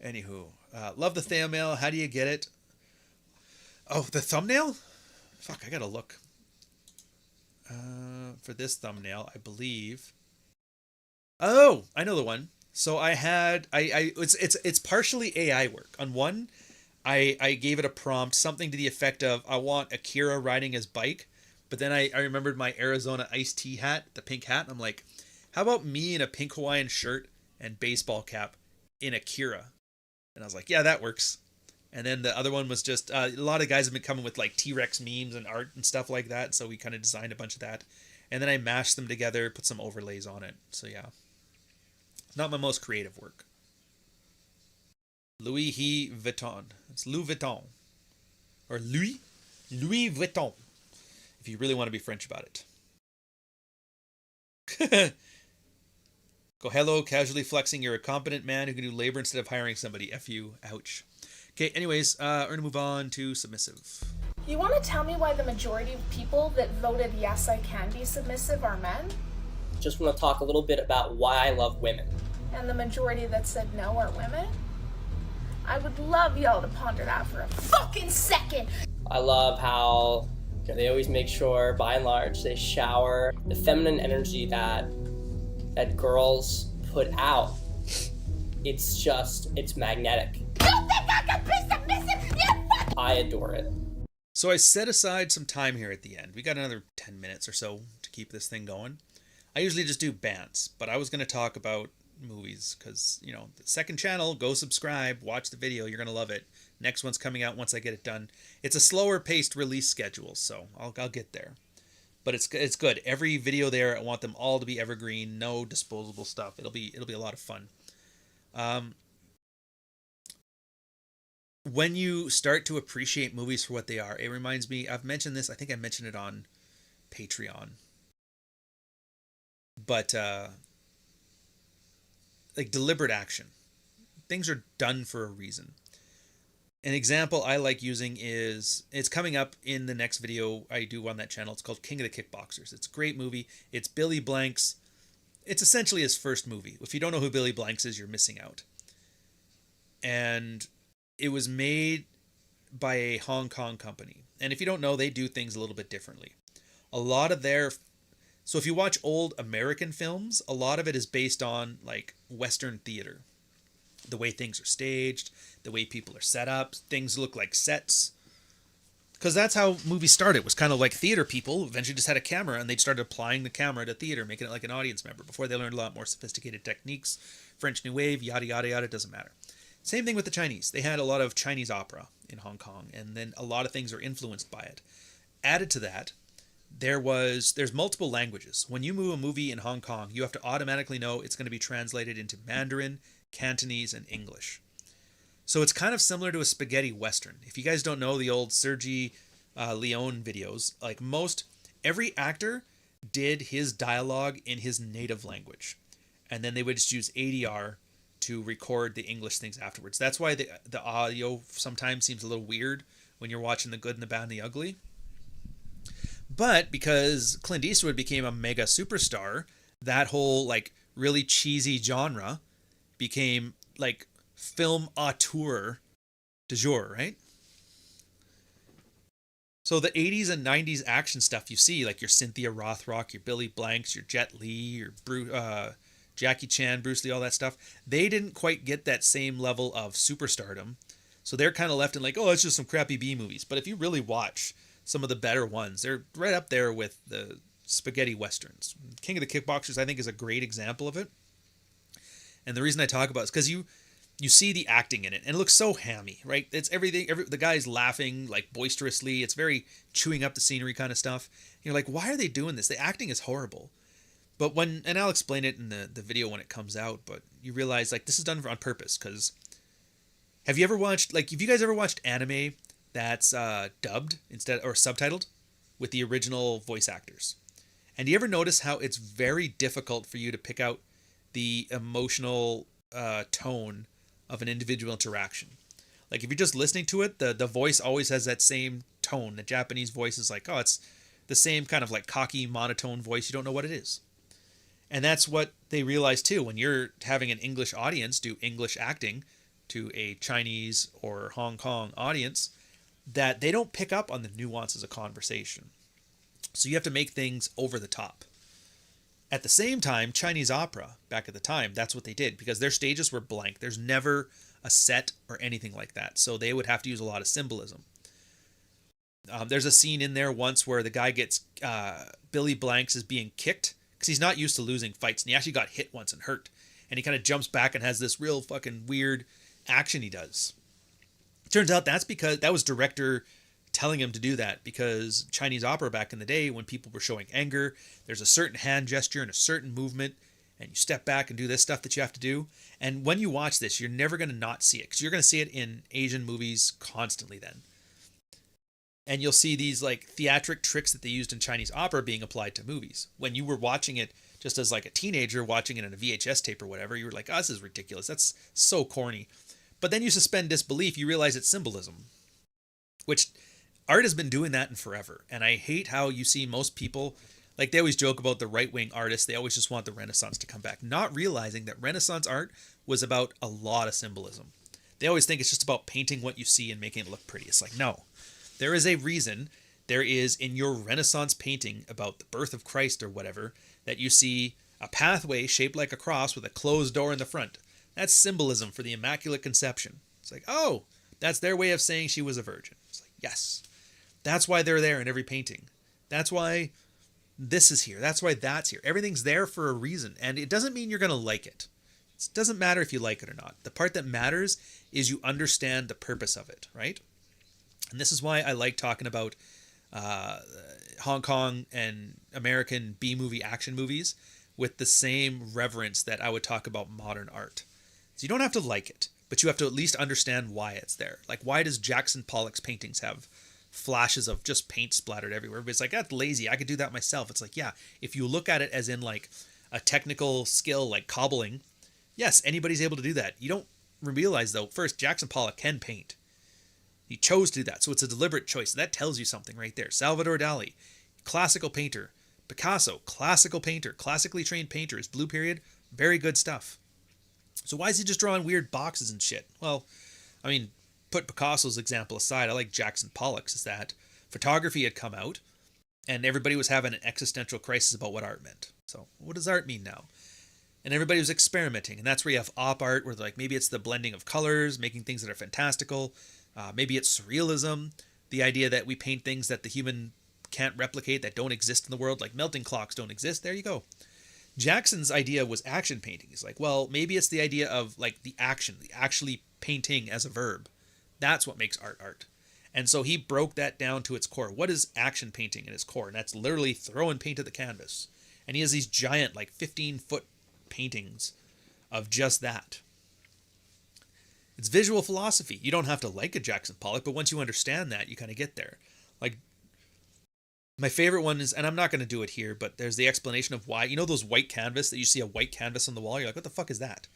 Anywho, love the thumbnail. How do you get it? Oh, the thumbnail? Fuck, I gotta look. For this thumbnail, I believe. Oh, I know the one. So I had it's partially AI work. On one, I gave it a prompt, something to the effect of I want Akira riding his bike, but then I remembered my Arizona iced tea hat, the pink hat, and I'm like, how about me in a pink Hawaiian shirt and baseball cap in Akira? And I was like, yeah, that works. And then the other one was just a lot of guys have been coming with like T-Rex memes and art and stuff like that. So we kind of designed a bunch of that. And then I mashed them together, put some overlays on it. So yeah, it's not my most creative work. Louis Vuitton. It's Louis Vuitton. Or Louis Vuitton. If you really want to be French about it. Go hello, casually flexing. You're a competent man who can do labor instead of hiring somebody. F you. Ouch. Okay, anyways, we're going to move on to submissive. You want to tell me why the majority of people that voted yes, I can be submissive are men? Just want to talk a little bit about why I love women. And the majority that said no are women? I would love y'all to ponder that for a fucking second! I love how they always make sure, by and large, they shower the feminine energy that girls put out. It's magnetic. You think I can be submissive? I adore it. So I set aside some time here at the end. We got another 10 minutes or so to keep this thing going. I usually just do bants, but I was going to talk about movies because, you know, the second channel, go subscribe, watch the video. You're going to love it. Next one's coming out once I get it done. It's a slower paced release schedule, so I'll get there. But it's good. Every video there, I want them all to be evergreen, no disposable stuff. It'll be a lot of fun. When you start to appreciate movies for what they are, it reminds me, I've mentioned this, I think I mentioned it on Patreon. But like deliberate action. Things are done for a reason. An example I like using is, it's coming up in the next video I do on that channel. It's called King of the Kickboxers. It's a great movie. It's Billy Blank's, it's essentially his first movie. If you don't know who Billy Blanks is, you're missing out. And it was made by a Hong Kong company. And if you don't know, they do things a little bit differently. A lot of their, so if you watch old American films, a lot of it is based on like Western theater. The way things are staged, the way people are set up, things look like sets. Because that's how movies started. It was kind of like theater people eventually just had a camera and they started applying the camera to theater, making it like an audience member. Before they learned a lot more sophisticated techniques, French New Wave, yada, yada, yada, it doesn't matter. Same thing with the Chinese. They had a lot of Chinese opera in Hong Kong, and then a lot of things are influenced by it. Added to that, there's multiple languages. When you move a movie in Hong Kong, you have to automatically know it's going to be translated into Mandarin, Cantonese, and English. So it's kind of similar to a spaghetti western. If you guys don't know the old Sergi Leone videos, like every actor did his dialogue in his native language. And then they would just use ADR to record the English things afterwards. That's why the audio sometimes seems a little weird when you're watching The Good and the Bad and the Ugly. But because Clint Eastwood became a mega superstar, that whole like really cheesy genre became like film auteur du jour, right? So the 80s and 90s action stuff you see, like your Cynthia Rothrock, your Billy Blanks, your Jet Li, your Jackie Chan, Bruce Lee, all that stuff, they didn't quite get that same level of superstardom. So they're kind of left in like, oh, it's just some crappy B movies. But if you really watch some of the better ones, they're right up there with the spaghetti westerns. King of the Kickboxers, I think, is a great example of it. And the reason I talk about it is because you see the acting in it, and it looks so hammy, right? It's everything. The guy's laughing like boisterously. It's very chewing up the scenery kind of stuff. You're like, why are they doing this? The acting is horrible. But and I'll explain it in the video when it comes out, but you realize like this is done on purpose. Because have you guys ever watched anime that's dubbed instead or subtitled with the original voice actors? And do you ever notice how it's very difficult for you to pick out the emotional tone of an individual interaction? Like if you're just listening to it, the voice always has that same tone. The Japanese voice is like, oh, it's the same kind of like cocky monotone voice. You don't know what it is. And that's what they realize too. When you're having an English audience do English acting to a Chinese or Hong Kong audience, that they don't pick up on the nuances of conversation. So you have to make things over the top. At the same time, Chinese opera, back at the time, that's what they did because their stages were blank. There's never a set or anything like that. So they would have to use a lot of symbolism. There's a scene in there once where the guy gets, Billy Blanks is being kicked because he's not used to losing fights. And he actually got hit once and hurt. And he kind of jumps back and has this real fucking weird action he does. Turns out that's because that was director telling him to do that, because Chinese opera back in the day, when people were showing anger, there's a certain hand gesture and a certain movement, and you step back and do this stuff that you have to do. And when you watch this, you're never going to not see it, because you're going to see it in Asian movies constantly then. And you'll see these like theatric tricks that they used in Chinese opera being applied to movies. When you were watching it just as like a teenager watching it on a VHS tape or whatever, you were like, oh, this is ridiculous. That's so corny. But then you suspend disbelief. You realize it's symbolism, which art has been doing that in forever. And I hate how you see most people, like they always joke about the right-wing artists. They always just want the Renaissance to come back, not realizing that Renaissance art was about a lot of symbolism. They always think it's just about painting what you see and making it look pretty. It's like, no, there is a reason. There is in your Renaissance painting about the birth of Christ or whatever, that you see a pathway shaped like a cross with a closed door in the front. That's symbolism for the Immaculate Conception. It's like, oh, that's their way of saying she was a virgin. It's like, yes. That's why they're there in every painting. That's why this is here. That's why that's here. Everything's there for a reason. And it doesn't mean you're going to like it. It doesn't matter if you like it or not. The part that matters is you understand the purpose of it, right? And this is why I like talking about Hong Kong and American B-movie action movies with the same reverence that I would talk about modern art. So you don't have to like it, but you have to at least understand why it's there. Like, why does Jackson Pollock's paintings have flashes of just paint splattered everywhere? Everybody's like, that's lazy. I could do that myself. It's like, yeah, if you look at it as in like a technical skill like cobbling, yes, anybody's able to do that. You don't realize though, first, Jackson Pollock can paint. He chose to do that, so it's a deliberate choice. That tells you something right there. Salvador Dali, classical painter. Picasso, classical painter, classically trained painter. His Blue Period, very good stuff. So why is he just drawing weird boxes and shit? Well, I mean, put Picasso's example aside, I like Jackson Pollock's, is that photography had come out and everybody was having an existential crisis about what art meant. So what does art mean now? And everybody was experimenting, and that's where you have op art, where like maybe it's the blending of colors, making things that are fantastical. Maybe it's surrealism, the idea that we paint things that the human can't replicate, that don't exist in the world, like melting clocks don't exist. There you go. Jackson's idea was action painting. He's like, well, maybe it's the idea of like the action, the actually painting as a verb. That's what makes art. And so he broke that down to its core. What is action painting in its core? And that's literally throwing paint at the canvas. And he has these giant, like 15-foot paintings of just that. It's visual philosophy. You don't have to like a Jackson Pollock, but once you understand that, you kind of get there. Like, my favorite one is, and I'm not going to do it here, but there's the explanation of why. You know those white canvas that you see a white canvas on the wall? You're like, what the fuck is that?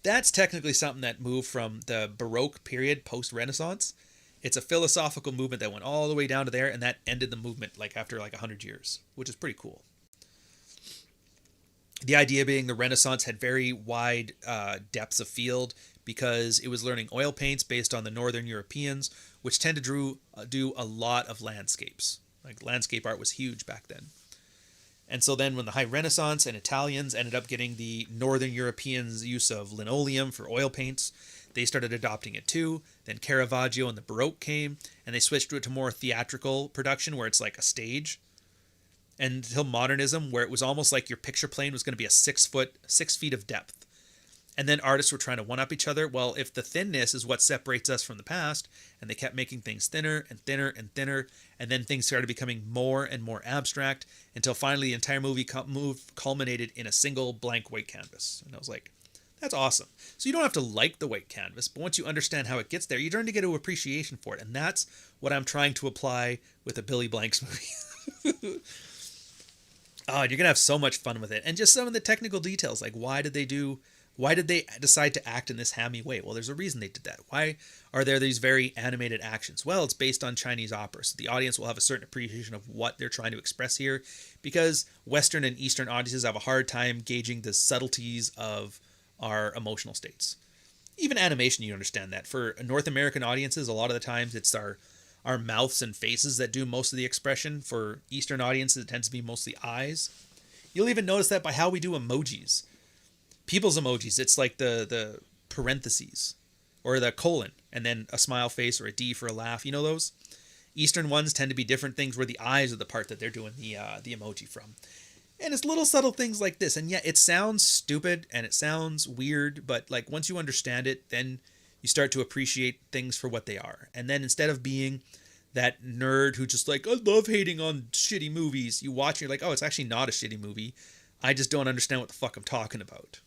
That's technically something that moved from the Baroque period, post-Renaissance. It's a philosophical movement that went all the way down to there, and that ended the movement like after like 100 years, which is pretty cool. The idea being the Renaissance had very wide depths of field because it was learning oil paints based on the Northern Europeans, which tend to do a lot of landscapes. Like landscape art was huge back then. And so then when the High Renaissance and Italians ended up getting the Northern Europeans' use of linoleum for oil paints, they started adopting it too. Then Caravaggio and the Baroque came, and they switched it to more theatrical production where it's like a stage. Until modernism, where it was almost like your picture plane was going to be a 6 feet of depth. And then artists were trying to one-up each other. Well, if the thinness is what separates us from the past, and they kept making things thinner and thinner and thinner, and then things started becoming more and more abstract, until finally the entire movie culminated in a single blank white canvas. And I was like, that's awesome. So you don't have to like the white canvas, but once you understand how it gets there, you learn to get an appreciation for it. And that's what I'm trying to apply with a Billy Blanks movie. Oh, you're going to have so much fun with it. And just some of the technical details, like why did they decide to act in this hammy way? Well, there's a reason they did that. Why are there these very animated actions? Well, it's based on Chinese opera. So the audience will have a certain appreciation of what they're trying to express here, because Western and Eastern audiences have a hard time gauging the subtleties of our emotional states. Even animation, you understand that. For North American audiences, a lot of the times it's our mouths and faces that do most of the expression. For Eastern audiences, it tends to be mostly eyes. You'll even notice that by how we do emojis. People's emojis, it's like the parentheses or the colon and then a smile face or a D for a laugh. You know those? Eastern ones tend to be different things where the eyes are the part that they're doing the emoji from. And it's little subtle things like this. And yeah, it sounds stupid and it sounds weird, but like once you understand it, then You start to appreciate things for what they are. And then instead of being that nerd who just like, I love hating on shitty movies, you watch and you're like, oh, it's actually not a shitty movie. I just don't understand what the fuck I'm talking about.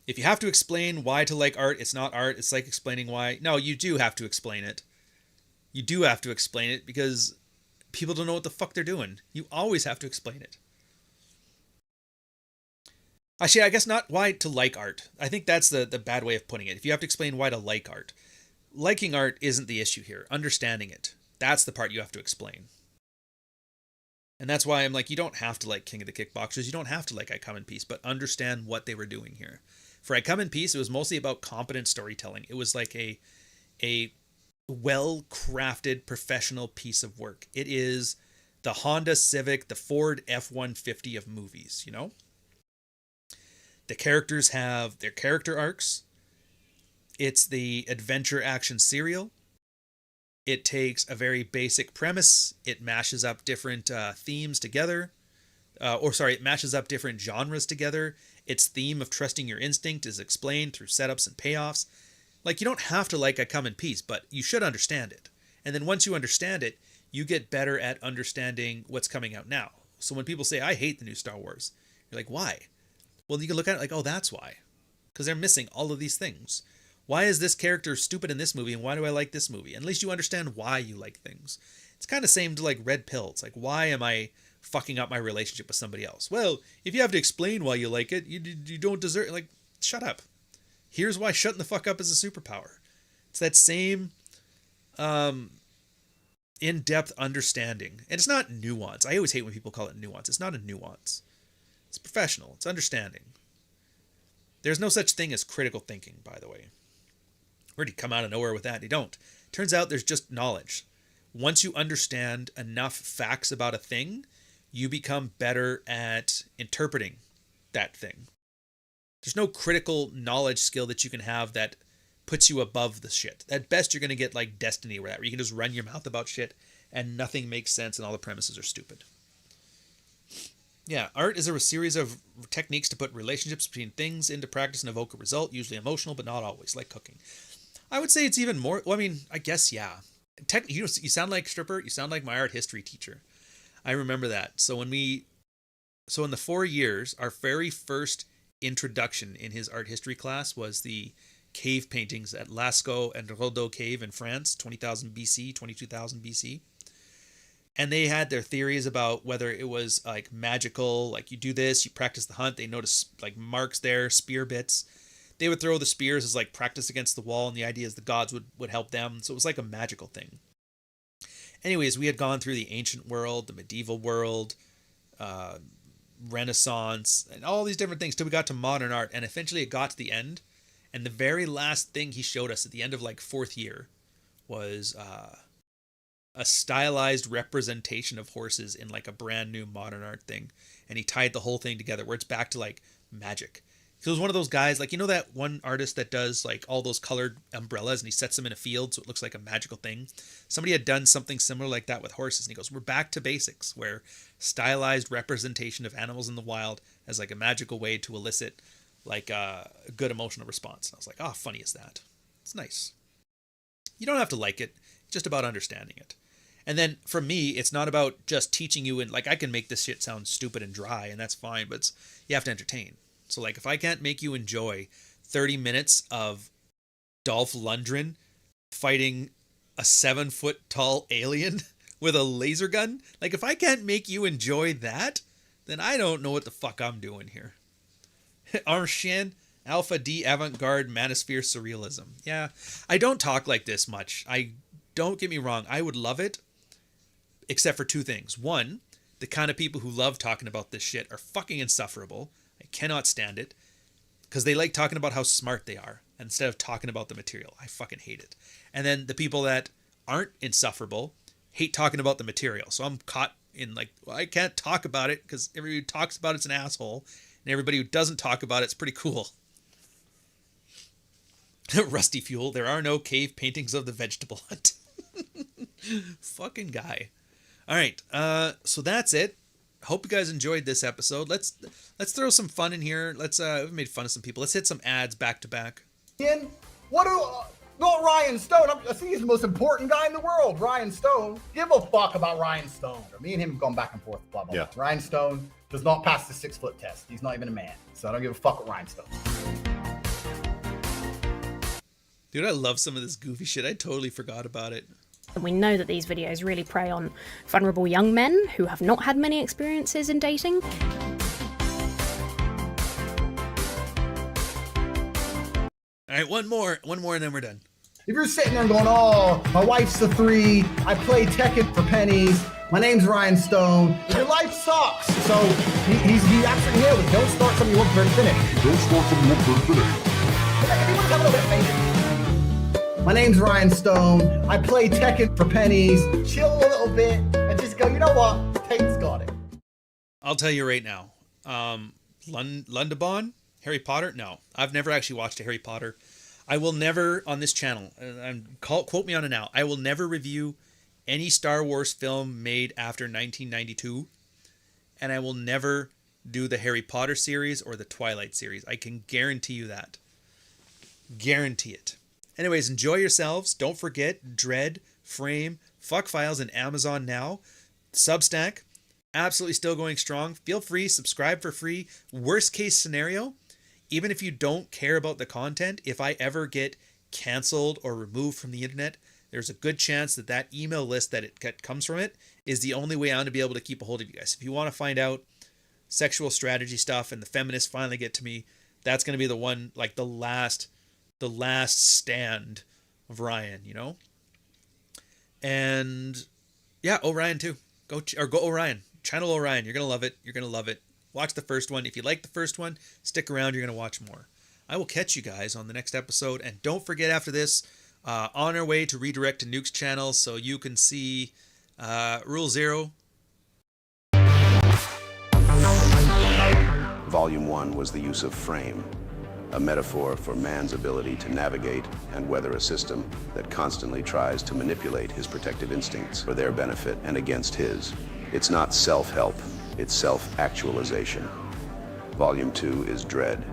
If you have to explain why to like art, it's not art. It's like explaining why. No, you do have to explain it. You do have to explain it because people don't know what the fuck they're doing. You always have to explain it. Actually, I guess not why to like art. I think that's the bad way of putting it. If you have to explain why to like art. Liking art isn't the issue here. Understanding it. That's the part you have to explain. And that's why I'm like, you don't have to like King of the Kickboxers. You don't have to like I Come in Peace, but understand what they were doing here. For I Come in Peace, it was mostly about competent storytelling. It was like a well-crafted professional piece of work. It is the Honda Civic, the Ford F-150 of movies, you know? The characters have their character arcs. It's the adventure action serial. It takes a very basic premise. It mashes up different themes together. It mashes up different genres together. Its theme of trusting your instinct is explained through setups and payoffs. Like, you don't have to like I Come in Peace, but you should understand it. And then once you understand it, you get better at understanding what's coming out now. So when people say, I hate the new Star Wars, you're like, why? Well, you can look at it like, oh, that's why. Because they're missing all of these things. Why is this character stupid in this movie, and why do I like this movie? And at least you understand why you like things. It's kind of same to like red pill. It's like, why am I fucking up my relationship with somebody else? Well, if you have to explain why you like it, you don't deserve it. Like, shut up. Here's why shutting the fuck up is a superpower. It's that same in-depth understanding. And it's not nuance. I always hate when people call it nuance. It's not a nuance. It's professional. It's understanding. There's no such thing as critical thinking, by the way. Where'd he come out of nowhere with that? You don't. Turns out there's just knowledge. Once you understand enough facts about a thing, you become better at interpreting that thing. There's no critical knowledge skill that you can have that puts you above the shit. At best, you're going to get like Destiny or that, where you can just run your mouth about shit and nothing makes sense and all the premises are stupid. Yeah, art is a series of techniques to put relationships between things into practice and evoke a result, usually emotional, but not always, like cooking. I would say it's even more, well, I mean, I guess, yeah. You sound like Stripper, you sound like my art history teacher. I remember that. So in the 4 years, our very first introduction in his art history class was the cave paintings at Lascaux and Rodot Cave in France, 20,000 BC, 22,000 BC. And they had their theories about whether it was like magical, like you do this, you practice the hunt, they notice like marks there, spear bits. They would throw the spears as like practice against the wall, and the idea is the gods would help them. So it was like a magical thing. Anyways, we had gone through the ancient world, the medieval world, Renaissance, and all these different things till we got to modern art. And eventually it got to the end. And the very last thing he showed us at the end of like 4th year was a stylized representation of horses in like a brand new modern art thing. And he tied the whole thing together where it's back to like magic. So it was one of those guys, like, you know that one artist that does like all those colored umbrellas and he sets them in a field so it looks like a magical thing? Somebody had done something similar like that with horses. And he goes, we're back to basics, where stylized representation of animals in the wild as like a magical way to elicit like a good emotional response. And I was like, oh, funny is that? It's nice. You don't have to like it. It's just about understanding it. And then for me, it's not about just teaching you, and like I can make this shit sound stupid and dry, and that's fine, but you have to entertain. So like if I can't make you enjoy 30 minutes of Dolph Lundgren fighting a 7-foot-tall alien with a laser gun, like if I can't make you enjoy that, then I don't know what the fuck I'm doing here. Arshan, Alpha D avant-garde manosphere surrealism. Yeah, I don't talk like this much. Don't get me wrong, I would love it, except for 2 things. One, the kind of people who love talking about this shit are fucking insufferable. I cannot stand it because they like talking about how smart they are instead of talking about the material. I fucking hate it. And then the people that aren't insufferable hate talking about the material. So I'm caught in like, well, I can't talk about it because everybody who talks about it's an asshole, and everybody who doesn't talk about it's pretty cool. Rusty Fuel, there are no cave paintings of the vegetable hunt. Fucking guy. All right, so that's it. Hope you guys enjoyed this episode. Let's throw some fun in here. We've made fun of some people. Let's hit some ads back to back. Ian, what do... not Ryan Stone. I think he's the most important guy in the world. Ryan Stone. Give a fuck about Ryan Stone. Me and him have gone back and forth. Blah, blah, blah. Ryan Stone does not pass the 6-foot test. He's not even a man. So I don't give a fuck with Ryan Stone. Dude, I love some of this goofy shit. I totally forgot about it. We know that these videos really prey on vulnerable young men who have not had many experiences in dating. All right, one more, and then we're done. If you're sitting there going, oh, my wife's a 3, I play Tekken for pennies, my name's Ryan Stone, your life sucks. So he actually nailed it. Don't start something you won't finish. Don't start something you won't finish. Everyone's having a little bit of patience. My name's Ryan Stone, I play Tekken for pennies, chill a little bit, and just go, you know what, Tate's got it. I'll tell you right now. Lundabon? Harry Potter? No, I've never actually watched a Harry Potter. I will never, on this channel, quote me on it now, I will never review any Star Wars film made after 1992, and I will never do the Harry Potter series or the Twilight series. I can guarantee you that. Guarantee it. Anyways, enjoy yourselves. Don't forget Dread, Frame, Fuck Files, and Amazon Now. Substack, absolutely still going strong. Feel free, subscribe for free. Worst case scenario, even if you don't care about the content, if I ever get canceled or removed from the internet, there's a good chance that that email list that it comes from it is the only way I'm going to be able to keep a hold of you guys. If you want to find out sexual strategy stuff and the feminists finally get to me, that's going to be the one, like the last stand of Ryan, you know? And yeah, Orion too. Go Orion. Channel Orion. You're going to love it. You're going to love it. Watch the first one. If you like the first one, stick around. You're going to watch more. I will catch you guys on the next episode. And don't forget after this, on our way to redirect to Nuke's channel so you can see Rule 0. Volume 1 was the use of frame, a metaphor for man's ability to navigate and weather a system that constantly tries to manipulate his protective instincts for their benefit and against his. It's not self-help. It's self-actualization. Volume 2 is dread,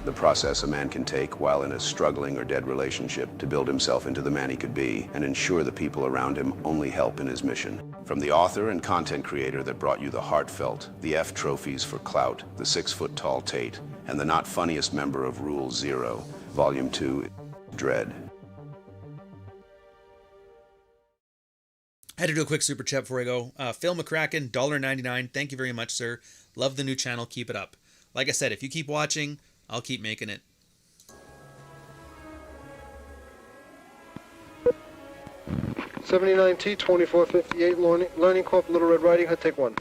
the process a man can take while in a struggling or dead relationship to build himself into the man he could be and ensure the people around him only help in his mission. From the author and content creator that brought you the heartfelt, the F trophies for clout, the 6-foot-tall Tate, and the not funniest member of Rule 0, Volume 2 is dread. I had to do a quick super chat before I go. Phil McCracken, $1.99. Thank you very much, sir. Love the new channel. Keep it up. Like I said, if you keep watching, I'll keep making it. '79T 2458 Learning Corp. Little Red Riding Hood. Take 1.